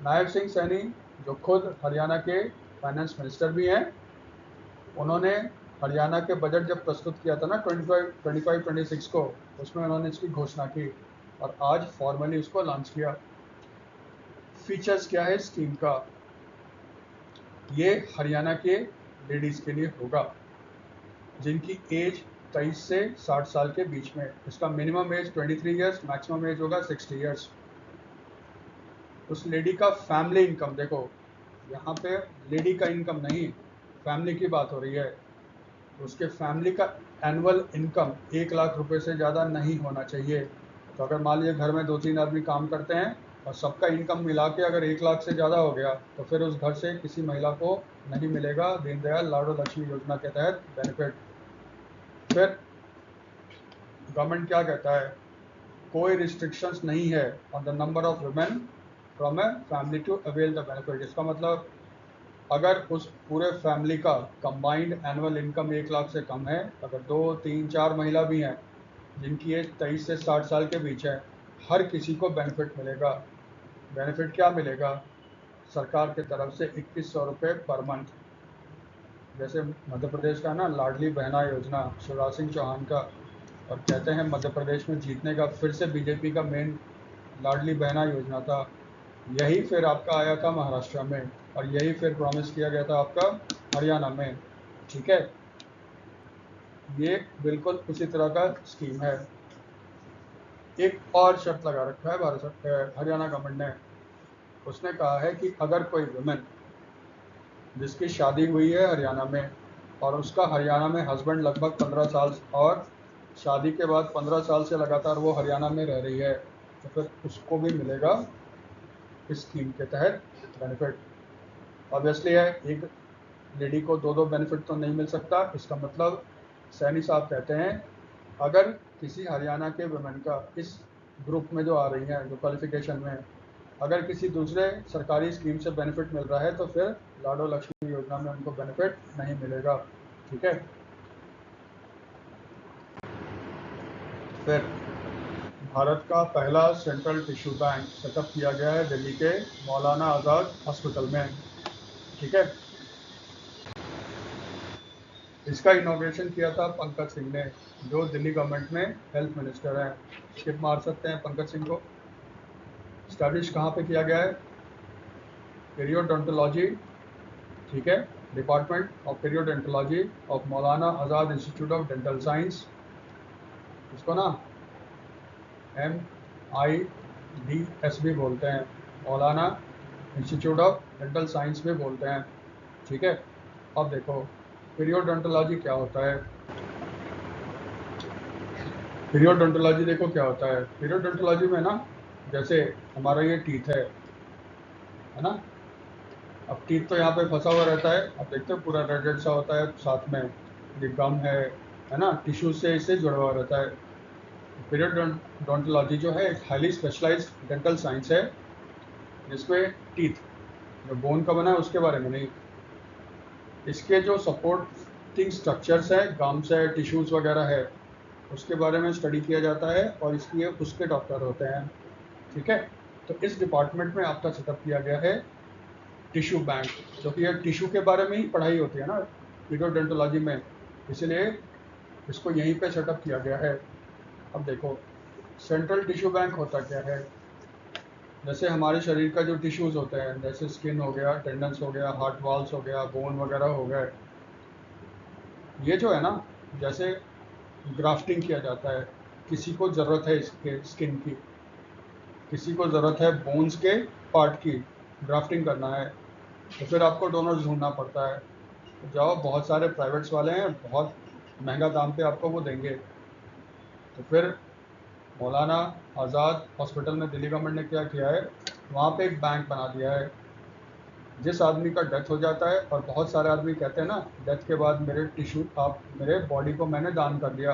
नायब सिंह सैनी जो खुद हरियाणा के फाइनेंस मिनिस्टर भी हैं, उन्होंने हरियाणा के बजट जब प्रस्तुत किया था ना 25-26 को, उसमें उन्होंने इसकी घोषणा की और आज फॉर्मली इसको लॉन्च किया। फीचर्स क्या है स्कीम का? ये हरियाणा के लेडीज़ के लिए होगा जिनकी एज 23 से 60 साल के बीच में। इसका minimum age 23 years, maximum age होगा 60 ईयर्स। उस लेडी का फैमिली इनकम, देखो यहाँ पे लेडी का इनकम नहीं, फैमिली की बात हो रही है, तो उसके फैमिली का एनुअल इनकम 1 लाख रुपए से ज़्यादा नहीं होना चाहिए। तो अगर मान लीजिए घर में 2-3 आदमी काम करते हैं और सबका इनकम मिला के अगर 1 लाख से ज़्यादा हो गया तो फिर उस घर से किसी महिला को नहीं मिलेगा दीनदयाल लाडो लक्ष्मी योजना के तहत बेनिफिट। फिर गवर्नमेंट क्या कहता है, कोई रिस्ट्रिक्शंस नहीं है on the number of women from a family to avail the benefit. इसका मतलब अगर उस पूरे फैमिली का कंबाइंड एनुअल इनकम 1 लाख से कम है, अगर 2, 3, 4 महिला भी हैं जिनकी एज 23 से 60 साल के बीच है, हर किसी को बेनिफिट मिलेगा। बेनिफिट क्या मिलेगा? सरकार की तरफ से 2100 रुपये पर मंथ। जैसे मध्य प्रदेश का ना लाडली बहना योजना शिवराज सिंह चौहान का, और कहते हैं मध्य प्रदेश में जीतने का फिर से बीजेपी का मेन लाडली बहना योजना था। यही फिर आपका आया था महाराष्ट्र में, और यही फिर प्रॉमिस किया गया था आपका हरियाणा में। ठीक है, ये बिल्कुल उसी तरह का स्कीम है। एक और शर्त लगा रखा है हरियाणा गवर्नमेंट ने। उसने कहा है कि अगर कोई वुमेन जिसकी शादी हुई है हरियाणा में और उसका हरियाणा में हस्बैंड लगभग 15 साल और शादी के बाद 15 साल से लगातार वो हरियाणा में रह रही है, तो फिर उसको भी मिलेगा इस स्कीम के तहत बेनिफिट। ऑब्वियसली है, एक लेडी को 2 बेनिफिट तो नहीं मिल सकता। इसका मतलब सैनी साहब कहते हैं अगर किसी हरियाणा के वुमेन का इस ग्रुप में जो आ रही हैं, जो क्वालिफिकेशन में, अगर किसी दूसरे सरकारी स्कीम से बेनिफिट मिल रहा है तो फिर लाडो लक्ष्मी योजना में उनको बेनिफिट नहीं मिलेगा। ठीक है, फिर भारत का पहला सेंट्रल टिश्यू बैंक सेटअप किया गया है दिल्ली के मौलाना आज़ाद हॉस्पिटल में। ठीक है, इसका इनोग्रेशन किया था पंकज सिंह ने, जो दिल्ली गवर्नमेंट में हेल्थ मिनिस्टर हैं। स्किप मार सकते हैं पंकज सिंह को। स्टैब्लिश कहाँ पे किया गया है? पीरियोडोंटोलॉजी, ठीक है, department of पीरियोडोंटोलॉजी of Maulana Azad institute of dental science, इसको ना MIDS भी बोलते हैं, मौलाना इंस्टीट्यूट ऑफ डेंटल साइंस भी बोलते हैं। ठीक है, अब देखो पीरियोडोंटोलॉजी क्या होता है। पीरियोडोंटोलॉजी देखो क्या होता है। पीरियोडोंटोलॉजी में ना, जैसे हमारा ये टीथ है ना, अब टीथ तो यहाँ पे फंसा हुआ रहता है, अब देखते हो पूरा रेड रेड सा होता है, साथ में ये गम है ना, टिश्यू से इससे जुड़ा हुआ रहता है। पीरियोडोंटोलॉजी जो है एक हाईली स्पेशलाइज्ड डेंटल साइंस है, जिसमें टीथ जो बोन का बना है उसके बारे में नहीं, इसके जो सपोर्टिंग स्ट्रक्चर्स है, गम्स है, टिश्यूज़ वगैरह है, उसके बारे में स्टडी किया जाता है, और इसलिए उसके डॉक्टर होते हैं। ठीक है, तो इस डिपार्टमेंट में आपका सेटअप किया गया है टिश्यू बैंक, क्योंकि ये टिश्यू के बारे में ही पढ़ाई होती है ना पीरियोडोंटोलॉजी में, इसलिए इसको यहीं पे सेटअप किया गया है। अब देखो सेंट्रल टिश्यू बैंक होता क्या है। जैसे हमारे शरीर का जो टिश्यूज़ होते हैं, जैसे स्किन हो गया, टेंडन्स हो गया, हार्ट वॉल्स हो गया, बोन वगैरह हो गए, ये जो है ना, जैसे ग्राफ्टिंग किया जाता है, किसी को ज़रूरत है इसके स्किन की, किसी को ज़रूरत है बोन्स के पार्ट की, ग्राफ्टिंग करना है, तो फिर आपको डोनर्स ढूंढना पड़ता है। तो जाओ, बहुत सारे प्राइवेट्स वाले हैं, बहुत महंगा दाम पे आपको वो देंगे। तो फिर मौलाना आज़ाद हॉस्पिटल में दिल्ली गवर्नमेंट ने क्या किया है, वहाँ पे एक बैंक बना दिया है। जिस आदमी का डेथ हो जाता है, और बहुत सारे आदमी कहते हैं ना डेथ के बाद मेरे टिश्यू, आप मेरे बॉडी को मैंने दान कर दिया,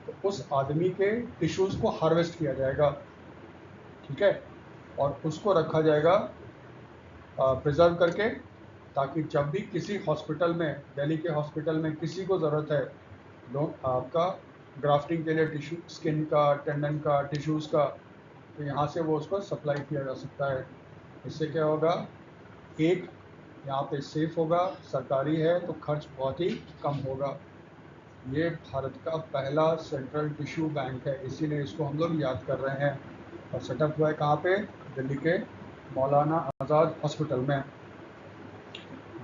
तो उस आदमी के टिश्यूज़ को हार्वेस्ट किया जाएगा। ठीक है, और उसको रखा जाएगा प्रिजर्व करके, ताकि जब भी किसी हॉस्पिटल में, दिल्ली के हॉस्पिटल में किसी को ज़रूरत है आपका ग्राफ्टिंग के लिए, टिश्यू, स्किन का, टेंडन का, टिश्यूज़ का, तो यहाँ से वो उसको सप्लाई किया जा सकता है। इससे क्या होगा, एक यहाँ पे सेफ होगा, सरकारी है तो खर्च बहुत ही कम होगा। ये भारत का पहला सेंट्रल टिश्यू बैंक है, इसीलिए इसको हम लोग याद कर रहे हैं। और सेटअप हुआ है कहाँ पे? दिल्ली के मौलाना आज़ाद हॉस्पिटल में।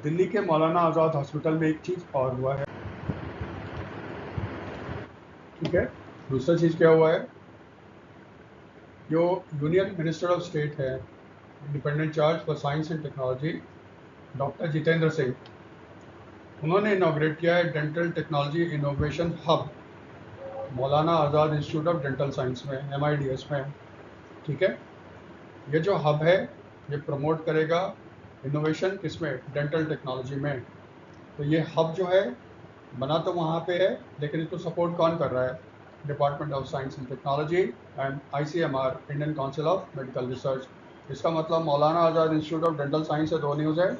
दिल्ली के मौलाना आज़ाद हॉस्पिटल में एक चीज़ और हुआ है। ठीक है, दूसरा चीज़ क्या हुआ है, जो यूनियन मिनिस्टर ऑफ स्टेट है, independent charge for science and technology, doctor Jitendra Singh, उन्होंने इनॉग्रेट किया है dental technology innovation hub Maulana Azad institute of dental science में, MIDS में। ठीक है, ये जो हब है ये प्रमोट करेगा इनोवेशन किसमें, डेंटल टेक्नोलॉजी में। तो ये हब जो है बना तो वहाँ पे है, लेकिन इसको सपोर्ट कौन कर रहा है, department of science and technology and ICMR, Indian council of medical research. इसका मतलब मौलाना आज़ाद इंस्टीट्यूट ऑफ डेंटल साइंस से दो न्यूज़ है,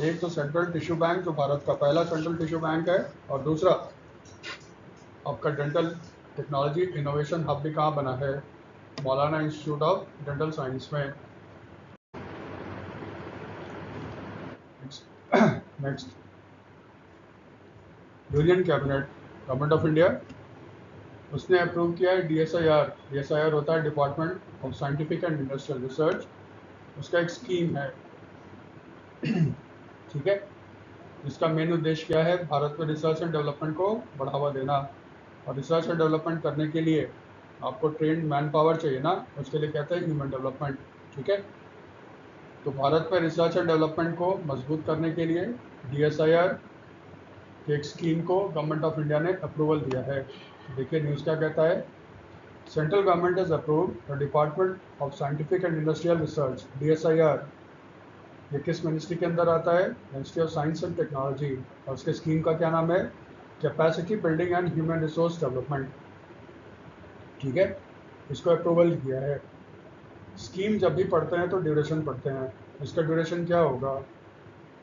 एक तो सेंट्रल टिश्यू बैंक जो भारत का पहला सेंट्रल टिश्यू बैंक है, और दूसरा आपका डेंटल टेक्नोलॉजी इनोवेशन हब भी कहाँ बना है, मौलाना इंस्टीट्यूट ऑफ डेंटल साइंस में। Next, union cabinet, government of India, उसने अप्रूव किया है DSIR। DSIR होता है department of scientific and industrial research. उसका एक स्कीम है, ठीक है। इसका मेन उद्देश्य क्या है, भारत में रिसर्च एंड डेवलपमेंट को बढ़ावा देना। और रिसर्च एंड डेवलपमेंट करने के लिए आपको ट्रेंड मैन पावर चाहिए ना, उसके लिए कहते हैं ह्यूमन डेवलपमेंट, ठीक है। तो भारत में रिसर्च एंड डेवलपमेंट को मजबूत करने के लिए DSIR के एक स्कीम को गवर्नमेंट ऑफ इंडिया ने अप्रूवल दिया है। देखिए न्यूज़ क्या कहता है, central government has approved the department of scientific and industrial research DSIR। ये किस मिनिस्ट्री के अंदर आता है, ministry of science and technology. और उसके स्कीम का क्या नाम है, capacity building and human resource development, ठीक है। इसको अप्रूवल किया है। स्कीम जब भी पढ़ते हैं तो ड्यूरेशन पढ़ते हैं, इसका ड्यूरेशन क्या होगा,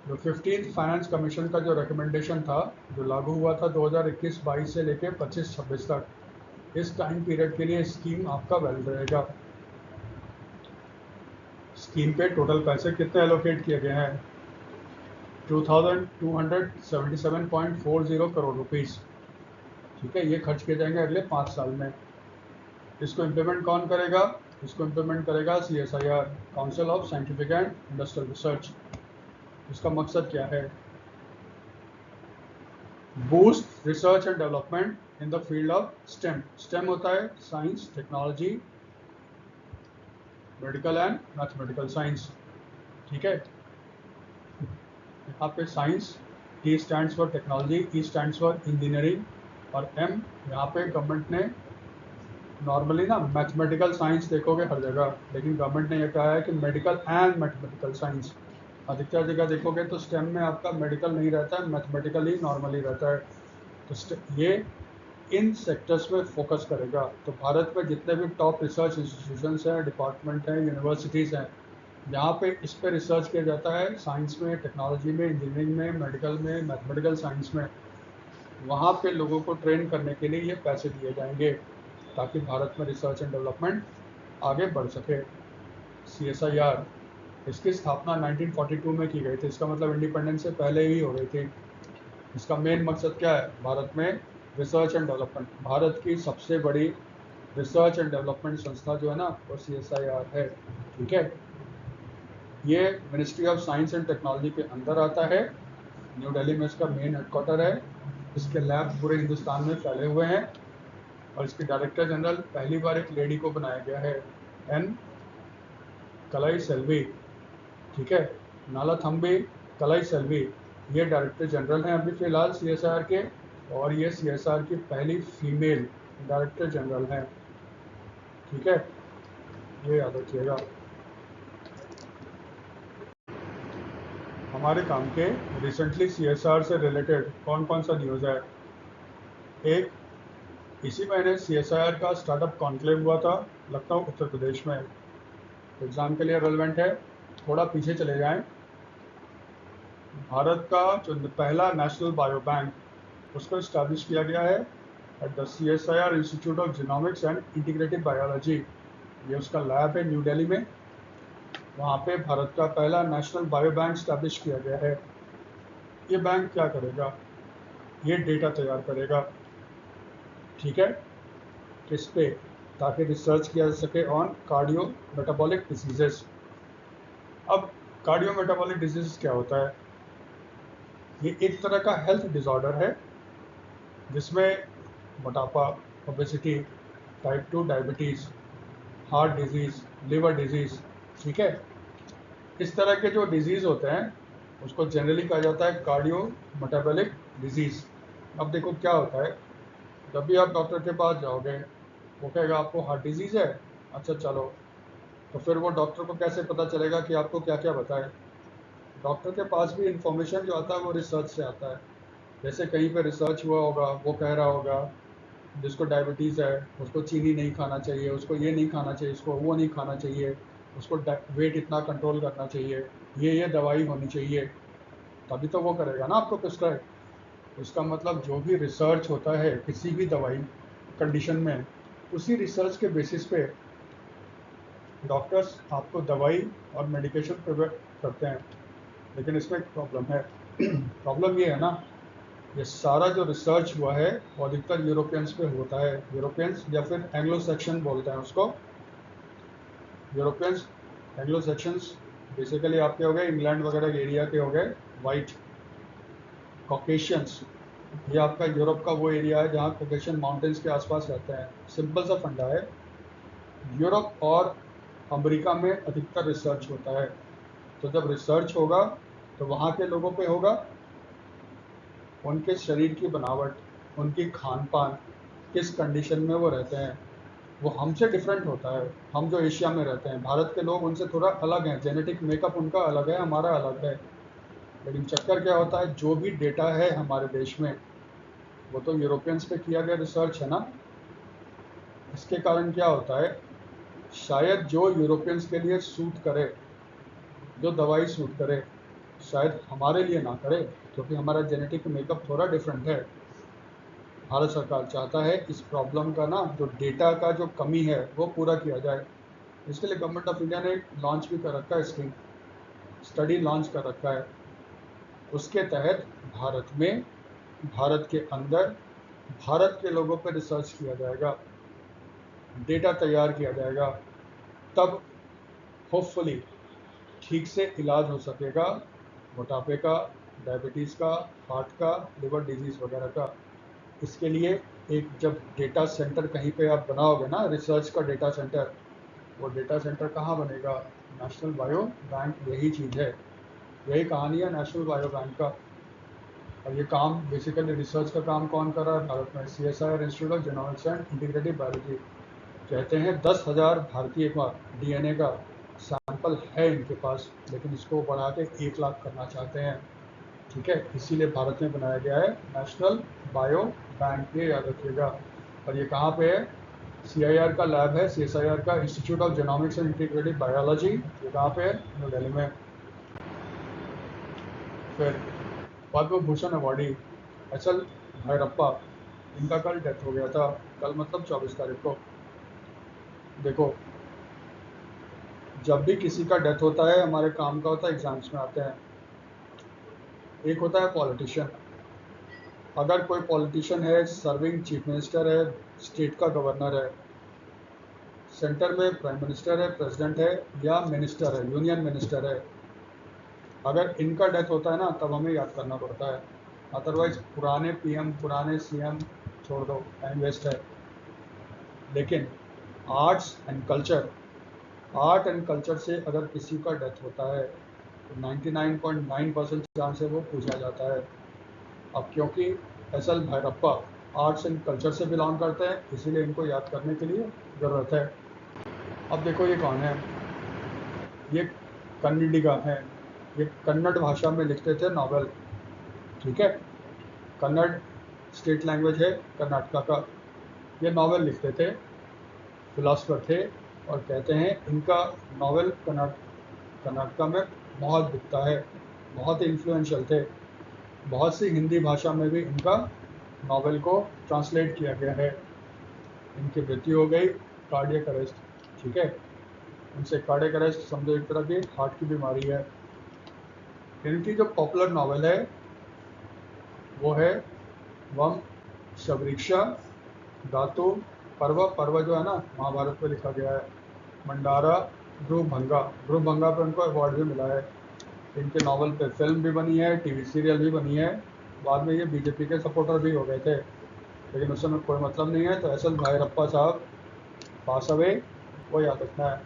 जो 15th फाइनेंस कमीशन का जो रिकमेंडेशन था, जो लागू हुआ था 2021-22 से लेकर 25-26 तक, इस टाइम पीरियड के लिए स्कीम आपका वैलिड रहेगा। स्कीम पे टोटल पैसे कितने एलोकेट किए गए हैं, 2277.40 करोड़ रुपीस, ठीक है। ये खर्च किए जाएंगे अगले 5 साल में। इसको इम्प्लीमेंट कौन करेगा, इसको इम्प्लीमेंट करेगा CSIR, council of scientific and industrial research. इसका मकसद क्या है, boost research and development in the field of STEM। STEM होता है science, technology, medical and mathematical science, ठीक है। यहाँ पे science, T stands for technology, E stands for engineering, और M यहाँ पे गवर्नमेंट ने नॉर्मली ना मैथमेटिकल साइंस देखोगे हर जगह, लेकिन गवर्नमेंट ने यह कहा है कि मेडिकल एंड मैथमेटिकल साइंस। अधिकतर जगह देखोगे तो STEM में आपका मेडिकल नहीं रहता है, मैथमेटिकल ही नॉर्मली रहता है। तो ये इन सेक्टर्स में फोकस करेगा। तो भारत में जितने भी टॉप रिसर्च इंस्टीट्यूशंस हैं, डिपार्टमेंट हैं, यूनिवर्सिटीज़ हैं, जहाँ पे इस पर रिसर्च किया जाता है, साइंस में, टेक्नोलॉजी में, इंजीनियरिंग में, मेडिकल में, मैथमेटिकल साइंस में, वहाँ पे लोगों को ट्रेन करने के लिए ये पैसे दिए जाएंगे, ताकि भारत में रिसर्च एंड डेवलपमेंट आगे बढ़ सके। CSIR, इसकी स्थापना 1942 में की गई थी, इसका मतलब इंडिपेंडेंस से पहले ही हो गई थी। इसका मेन मकसद क्या है, भारत में रिसर्च एंड डेवलपमेंट। भारत की सबसे बड़ी रिसर्च एंड डेवलपमेंट संस्था जो है ना, वो CSIR है, ठीक है। ये ministry of science and technology के अंदर आता है, न्यू दिल्ली में इसका मेन हेडक्वार्टर है। इसके लैब पूरे हिंदुस्तान में फैले हुए हैं, और इसके डायरेक्टर जनरल पहली बार एक लेडी को बनाया गया है, N कलाई सेल्वी, ठीक है। नाला थम्बी कलाई सेल्वी, ये डायरेक्टर जनरल हैं अभी फ़िलहाल CSIR के, और ये CSIR की पहली फीमेल डायरेक्टर जनरल हैं, ठीक है। ये याद रखिएगा। हमारे काम के रिसेंटली CSR से रिलेटेड कौन कौन सा न्यूज़ है, एक इसी महीने CSIR का स्टार्टअप कॉन्क्लेव हुआ था लखनऊ उत्तर प्रदेश में। एग्ज़ाम के लिए रेलेवेंट है, थोड़ा पीछे चले जाएं। भारत का जो पहला नेशनल बायो बैंक, उसको इस्टेब्लिश किया गया है at the CSIR institute of genomics and integrative biology. ये उसका लैब है न्यू दिल्ली में, वहाँ पे भारत का पहला नेशनल बायो बैंक इस्टेब्लिश किया गया है। ये बैंक क्या करेगा, ये डेटा तैयार करेगा, ठीक है, किस पे, ताकि रिसर्च किया जा सके ऑन कार्डियो मेटाबॉलिक डिजीजेस। अब कार्डियो मेटाबॉलिक डिजीज क्या होता है, ये एक तरह का हेल्थ डिसऑर्डर है जिसमें मोटापा, obesity, type 2 diabetes, heart disease, liver disease, ठीक है, इस तरह के जो डिजीज़ होते हैं उसको जनरली कहा जाता है कार्डियो मेटाबॉलिक डिजीज़। अब देखो क्या होता है, जब भी आप डॉक्टर के पास जाओगे वो कहेगा आपको हार्ट डिजीज़ है, अच्छा चलो तो फिर वो डॉक्टर को कैसे पता चलेगा कि आपको क्या क्या बताए? डॉक्टर के पास भी इंफॉर्मेशन जो आता है वो रिसर्च से आता है। जैसे कहीं पे रिसर्च हुआ होगा, वो कह रहा होगा जिसको डायबिटीज़ है उसको चीनी नहीं खाना चाहिए, उसको ये नहीं खाना चाहिए, उसको वो नहीं खाना चाहिए, उसको वेट इतना कंट्रोल करना चाहिए, ये दवाई होनी चाहिए, तभी तो वो करेगा ना आपको प्रिस्क्राइब। इसका मतलब जो भी रिसर्च होता है किसी भी दवाई कंडीशन में, उसी रिसर्च के बेसिस पे डॉक्टर्स आपको दवाई और मेडिकेशन प्रोवाइड करते हैं। लेकिन इसमें एक प्रॉब्लम है। प्रॉब्लम ये है ना, ये सारा जो रिसर्च हुआ है वो अधिकतर यूरोपियंस पे होता है। यूरोपियंस या फिर एंग्लो सेक्शन बोलते हैं उसको। यूरोपियंस, एंग्लो सेक्शंस बेसिकली आपके हो गए इंग्लैंड वगैरह के एरिया के हो गए वाइट कॉकेशियंस। ये आपका यूरोप का वो एरिया है जहाँ कॉकेशियन माउंटेन्स के आसपास रहते हैं। सिंपल सा फंडा है, यूरोप और अमेरिका में अधिकतर रिसर्च होता है। तो जब रिसर्च होगा तो वहाँ के लोगों पे होगा, उनके शरीर की बनावट, उनकी खान पान, किस कंडीशन में वो रहते हैं, वो हमसे डिफरेंट होता है। हम जो एशिया में रहते हैं, भारत के लोग उनसे थोड़ा अलग हैं, जेनेटिक मेकअप उनका अलग है, हमारा अलग है। लेकिन चक्कर क्या होता है, जो भी डेटा है हमारे देश में वो तो यूरोपियंस पे किया गया रिसर्च है ना। इसके कारण क्या होता है, शायद जो यूरोपियंस के लिए सूट करे, जो दवाई सूट करे, शायद हमारे लिए ना करे, क्योंकि हमारा जेनेटिक मेकअप थोड़ा डिफरेंट है। भारत सरकार चाहता है इस प्रॉब्लम का ना, जो डेटा का जो कमी है वो पूरा किया जाए। इसके लिए गवर्नमेंट ऑफ इंडिया ने लॉन्च भी कर रखा है स्कीम, स्टडी लॉन्च कर रखा है। उसके तहत भारत में, भारत के अंदर, भारत के लोगों पर रिसर्च किया जाएगा, डेटा तैयार किया जाएगा, तब होपफुली ठीक से इलाज हो सकेगा मोटापे का, डायबिटीज़ का, हार्ट का, लिवर डिजीज़ वगैरह का। इसके लिए एक जब डेटा सेंटर कहीं पे आप बनाओगे ना, रिसर्च का डेटा सेंटर, वो डेटा सेंटर कहाँ बनेगा? National bio bank. यही चीज़ है, यही कहानी है नेशनल बायो बैंक का। और ये काम बेसिकली रिसर्च का काम कौन कर रहा है भारत में? CSIR, institute of genomics and integrative biology. कहते हैं 10,000 भारतीय का DNA का सैंपल है इनके पास, लेकिन इसको बढ़ा के 1 लाख करना चाहते हैं। ठीक है, इसीलिए भारत में बनाया गया है नेशनल बायो बैंक, ये याद रखिएगा। और ये कहाँ पे है? CIR का लैब है, CSIR का institute of genomics and integrative biology. ये कहाँ पे है? न्यू दिल्ली में। फिर पद्म भूषण अवॉर्डी अचल भैरप्पा, इनका कल डेथ हो गया था। कल मतलब 24 तारीख को। देखो, जब भी किसी का डेथ होता है, हमारे काम का होता है, एग्जाम्स में आते हैं। एक होता है पॉलिटिशियन। अगर कोई पॉलिटिशियन है, सर्विंग चीफ मिनिस्टर है, स्टेट का गवर्नर है, सेंटर में प्राइम मिनिस्टर है, प्रेसिडेंट है, या मिनिस्टर है, यूनियन मिनिस्टर है, अगर इनका डेथ होता है ना, तब हमें याद करना पड़ता है। अदरवाइज पुराने PM, पुराने CM छोड़ दो, टाइम वेस्ट है। लेकिन arts and culture, art and culture से अगर किसी का डेथ होता है तो 99.9% चांस है वो पूछा जाता है। अब क्योंकि SL Bhyrappa arts and culture से बिलोंग करते हैं, इसीलिए इनको याद करने के लिए ज़रूरत है। अब देखो ये कौन है, ये कन्नडिगा है। ये कन्नड़ भाषा में लिखते थे नावल। ठीक है, कन्नड़ स्टेट लैंग्वेज है कर्नाटका का। ये नावल लिखते थे, फिलासफर थे, और कहते हैं इनका नावल कर्नाटका में बहुत बिकता है, बहुत इन्फ्लुएंशियल थे। बहुत सी हिंदी भाषा में भी इनका नावल को ट्रांसलेट किया गया है। इनकी मृत्यु हो गई कार्डियक अरेस्ट। ठीक है, इनसे कार्डियक अरेस्ट समझो एक तरह की हार्ट की बीमारी है। इनकी जो पॉपुलर नावल है वो है वम शबरीक्षा धातु पर्व। पर्व जो है ना, महाभारत में लिखा गया है। मंडारा ध्रुवभंगा, ध्रुवभंगा पे उनको अवार्ड भी मिला है। इनके नावल पे फिल्म भी बनी है, TV सीरियल भी बनी है। बाद में ये BJP के सपोर्टर भी हो गए थे, लेकिन उस समय कोई मतलब नहीं है। तो SL भैरप्पा साहब पास अवे, वो याद रखना है।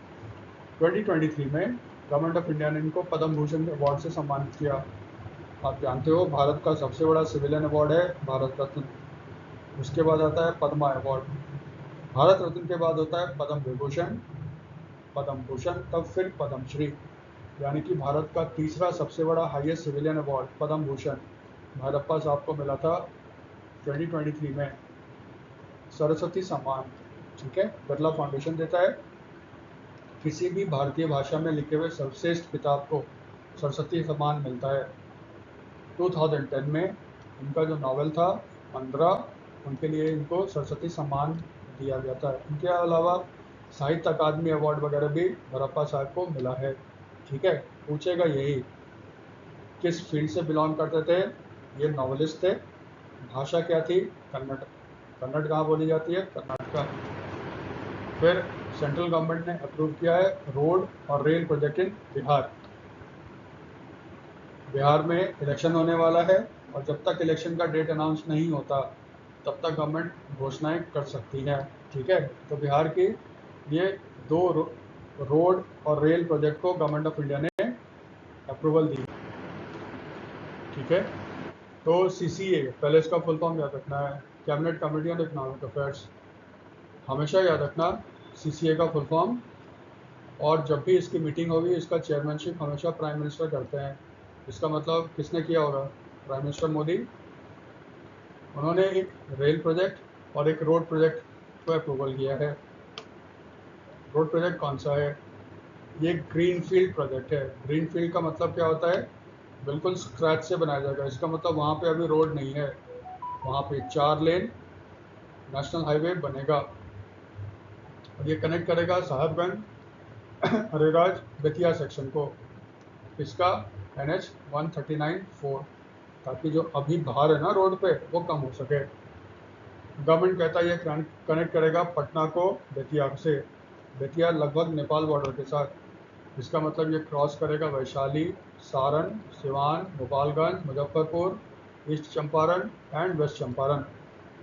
2023 में गवर्नमेंट ऑफ इंडिया ने इनको पद्म भूषण अवार्ड से सम्मानित किया। आप जानते हो भारत का सबसे बड़ा सिविलियन अवार्ड है भारत रत्न। उसके बाद आता है पद्मा अवार्ड। भारत रत्न के बाद होता है पद्म विभूषण, पद्म भूषण, तब फिर पद्मश्री, यानी कि भारत का तीसरा सबसे बड़ा highest civilian award Padma Bhushan Bhajpa साहब को मिला था 2023 में। सरस्वती सम्मान, ठीक है, बिरला फाउंडेशन देता है। किसी भी भारतीय भाषा में लिखे हुए सर्वश्रेष्ठ किताब को सरस्वती सम्मान मिलता है। 2010 में इनका जो नॉवेल था 15, उनके लिए इनको सरस्वती सम्मान दिया गया था। इनके अलावा साहित्य अकादमी अवार्ड वगैरह भी बरप्पा साहब को मिला है। ठीक है, पूछेगा यही किस फील्ड से बिलोंग करते थे। ये नॉवलिस्ट थे। भाषा क्या थी? कन्नड़। कन्नड़ कहाँ बोली जाती है? कर्नाटका। फिर सेंट्रल गवर्नमेंट ने अप्रूव किया है रोड और rail project in Bihar. Bihar में इलेक्शन होने वाला है और जब तक इलेक्शन का डेट अनाउंस नहीं होता तब तक गवर्नमेंट घोषणाएं कर सकती है। ठीक है, तो बिहार की ये दो रोड और रेल प्रोजेक्ट को गवर्नमेंट ऑफ इंडिया ने अप्रूवल दी। ठीक है, तो CCA, पहले इसका फुल फॉर्म याद रखना है, cabinet committee on economic affairs. हमेशा याद रखना CCA का फुल फॉर्म। और जब भी इसकी मीटिंग होगी इसका चेयरमैनशिप हमेशा प्राइम मिनिस्टर करते हैं। इसका मतलब किसने किया होगा? Prime minister Modi. उन्होंने एक रेल प्रोजेक्ट और एक रोड प्रोजेक्ट को अप्रूवल किया है। रोड प्रोजेक्ट कौन सा है? ये ग्रीन फील्ड प्रोजेक्ट है। ग्रीन फील्ड का मतलब क्या होता है? बिल्कुल स्क्रैच से बनाया जाएगा। इसका मतलब वहाँ पे अभी रोड नहीं है, वहाँ पे 4 लेन नेशनल हाईवे बनेगा और ये कनेक्ट करेगा साहबगंज अरेराज बेतिया सेक्शन को। इसका NH 139/4, ताकि जो अभी भार है ना रोड पे वो कम हो सके। गवर्नमेंट कहता है ये कनेक्ट करेगा पटना को बेतिया से। बेतिया लगभग नेपाल बॉर्डर के साथ। इसका मतलब ये क्रॉस करेगा Vaishali, Saran, Siwan, Gopalganj, Muzaffarpur, east Champaran and west Champaran.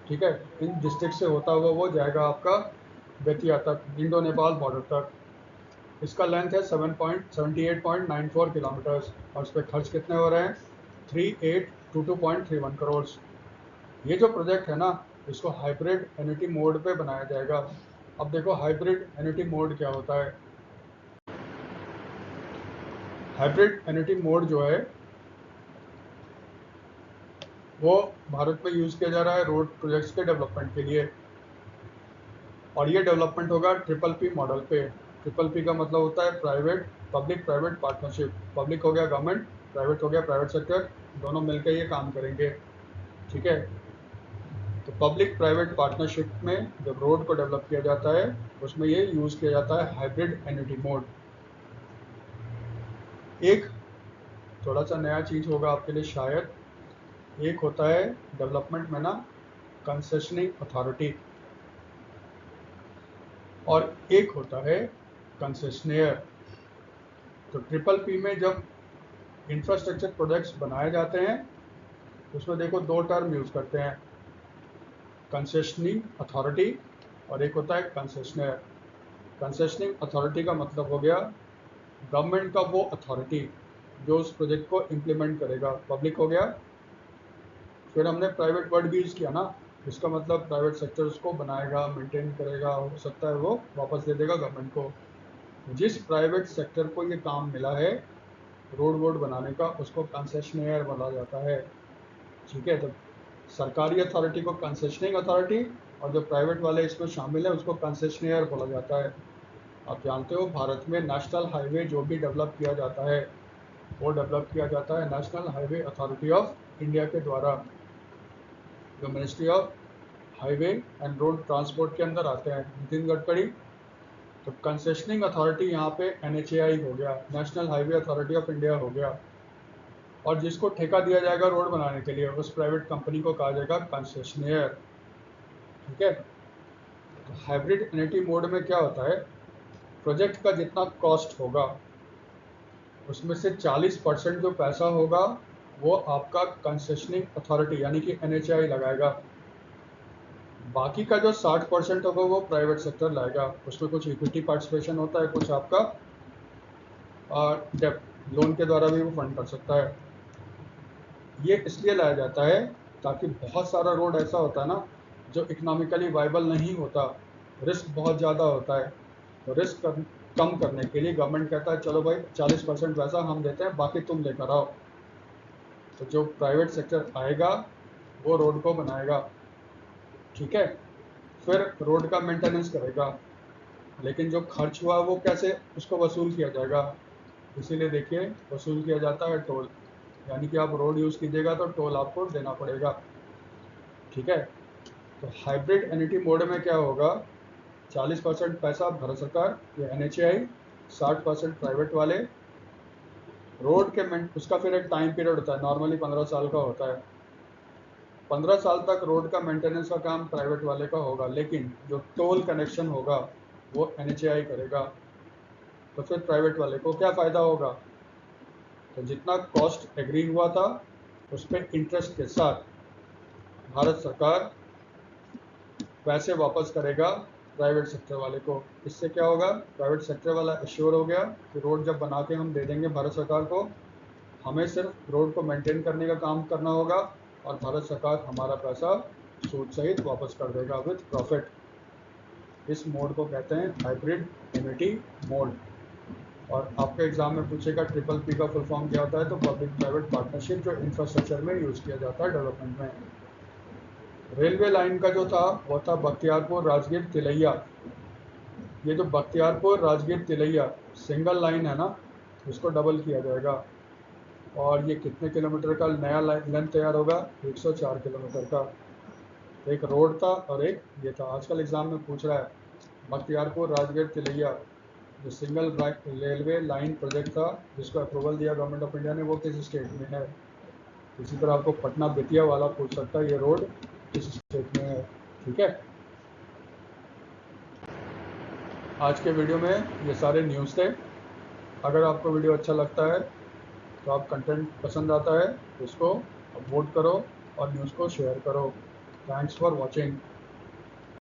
ठीक है, इन डिस्ट्रिक्ट से होता हुआ वो जाएगा आपका बेतिया तक, इंडो नेपाल बॉर्डर तक। इसका लेंथ है 78.94 किलोमीटर्स और इस पर खर्च कितने हो रहे हैं? 3822.31 करोड़। ये जो प्रोजेक्ट है ना इसको हाइब्रिड एन्युटी मोड पे बनाया जाएगा। अब देखो हाइब्रिड एन्युटी मोड क्या होता है। हाइब्रिड एन्युटी मोड जो है वो भारत में यूज़ किया जा रहा है रोड प्रोजेक्ट्स के डेवलपमेंट के लिए, और ये डेवलपमेंट होगा PPP मॉडल पे। PPP का मतलब होता है पब्लिक प्राइवेट पार्टनरशिप। पब्लिक हो गया गवर्नमेंट, प्राइवेट हो गया प्राइवेट सेक्टर, दोनों मिलकर ये काम करेंगे। ठीक है, तो पब्लिक प्राइवेट पार्टनरशिप में जब रोड को डेवलप किया जाता है उसमें ये यूज़ किया जाता है हाइब्रिड एन्युटी मोड। एक थोड़ा सा नया चीज़ होगा आपके लिए शायद, एक होता है डेवलपमेंट में ना कंसेशनिंग अथॉरिटी, और एक होता है कंसेशनियर। तो PPP में जब इंफ्रास्ट्रक्चर प्रोजेक्ट्स बनाए जाते हैं उसमें देखो 2 टर्म यूज़ करते हैं, कंसेशनिंग अथॉरिटी और एक होता है कंसेशनियर। कंसेशनिंग अथॉरिटी का मतलब हो गया गवर्नमेंट का वो अथॉरिटी जो उस प्रोजेक्ट को इम्प्लीमेंट करेगा। पब्लिक हो गया। फिर हमने प्राइवेट वर्ड भी यूज़ किया ना, इसका मतलब प्राइवेट सेक्टर उसको बनाएगा, मेंटेन करेगा, हो सकता है वो वापस दे देगा गवर्नमेंट को। जिस प्राइवेट सेक्टर को ये काम मिला है रोड वोड बनाने का उसको कंसेशनियर बोला जाता है। ठीक है, तो सरकारी अथॉरिटी को कंसेशनिंग अथॉरिटी और जो प्राइवेट वाले इसमें शामिल है उसको कंसेशनियर बोला जाता है। आप जानते हो भारत में नेशनल हाईवे जो भी डेवलप किया जाता है वो डेवलप किया जाता है national highway authority of India के द्वारा, जो ministry of highway and road transport के अंदर आते हैं, नितिन गडकरी। तो कंसेशनिंग अथॉरिटी यहाँ पे NHAI हो गया, national highway authority of India हो गया, और जिसको ठेका दिया जाएगा रोड बनाने के लिए उस प्राइवेट कंपनी को कहा जाएगा कंसेशनियर। ठीक है, तो हाइब्रिड एन्युटी मोड में क्या होता है, प्रोजेक्ट का जितना कॉस्ट होगा उसमें से 40% जो पैसा होगा वो आपका कंसेशनिंग अथॉरिटी यानी कि NHAI लगाएगा। बाकी का जो 60% होगा वो प्राइवेट सेक्टर लाएगा। उसमें कुछ इक्विटी पार्टिसिपेशन होता है, कुछ आपका डेब्ट लोन के द्वारा भी वो फंड कर सकता है। ये इसलिए लाया जाता है ताकि बहुत सारा रोड ऐसा होता है ना जो इकोनॉमिकली वाइबल नहीं होता, रिस्क बहुत ज़्यादा होता है। तो कम करने के लिए गवर्नमेंट कहता है चलो भाई 40% पैसा हम देते हैं, बाकी तुम लेकर आओ। तो जो प्राइवेट सेक्टर आएगा वो रोड को बनाएगा, ठीक है, फिर रोड का मेंटेनेंस करेगा, लेकिन जो खर्च हुआ वो कैसे उसको वसूल किया जाएगा? इसीलिए देखिए वसूल किया जाता है टोल, यानी कि आप रोड यूज़ कीजिएगा तो टोल आपको देना पड़ेगा, ठीक है। तो हाइब्रिड एन्युटी मोड में क्या होगा, 40% पैसा भारत सरकार या NHAI, 60% प्राइवेट वाले। रोड के उसका फिर एक टाइम पीरियड होता है, नॉर्मली 15 साल का होता है। 15 साल तक रोड का मेंटेनेंस का काम प्राइवेट वाले का होगा, लेकिन जो टोल कनेक्शन होगा वो NHAI करेगा। तो फिर प्राइवेट वाले को क्या फ़ायदा होगा? तो जितना कॉस्ट एग्री हुआ था उस पर इंटरेस्ट के साथ भारत सरकार पैसे वापस करेगा प्राइवेट सेक्टर वाले को। इससे क्या होगा, प्राइवेट सेक्टर वाला एश्योर हो गया कि रोड जब बना के हम दे देंगे भारत सरकार को, हमें सिर्फ रोड को मेंटेन करने का काम करना होगा और भारत सरकार हमारा पैसा सूद सहित वापस कर देगा विथ प्रॉफिट। इस मोड को कहते हैं हाइब्रिड एन्युटी मोड। और आपके एग्जाम में पूछेगा PPP का फुल फॉर्म क्या होता है, तो पब्लिक प्राइवेट पार्टनरशिप, जो इंफ्रास्ट्रक्चर में यूज़ किया जाता है डेवलपमेंट में। रेलवे लाइन का जो था वो था बख्तियारपुर राजगीर तिलैया। ये जो बख्तियारपुर राजगीर तिलैया सिंगल लाइन है ना, इसको डबल किया जाएगा। और ये कितने किलोमीटर का नया लेंथ तैयार होगा, 104 किलोमीटर का। एक रोड था और एक ये था। आजकल एग्जाम में पूछ रहा है बख्तियारपुर राजगीर तिलैया जो सिंगल रेलवे लाइन प्रोजेक्ट था जिसको अप्रूवल दिया गवर्नमेंट ऑफ इंडिया ने, वो किस स्टेट में है। इसी तरह आपको पटना बेतिया वाला पूछ सकता है, ये रोड किस स्टेट में है, ठीक है। आज के वीडियो में ये सारे न्यूज़ थे। अगर आपको वीडियो अच्छा लगता है तो आप कंटेंट पसंद आता है तो इसको वोट करो और न्यूज़ को शेयर करो। Thanks for watching.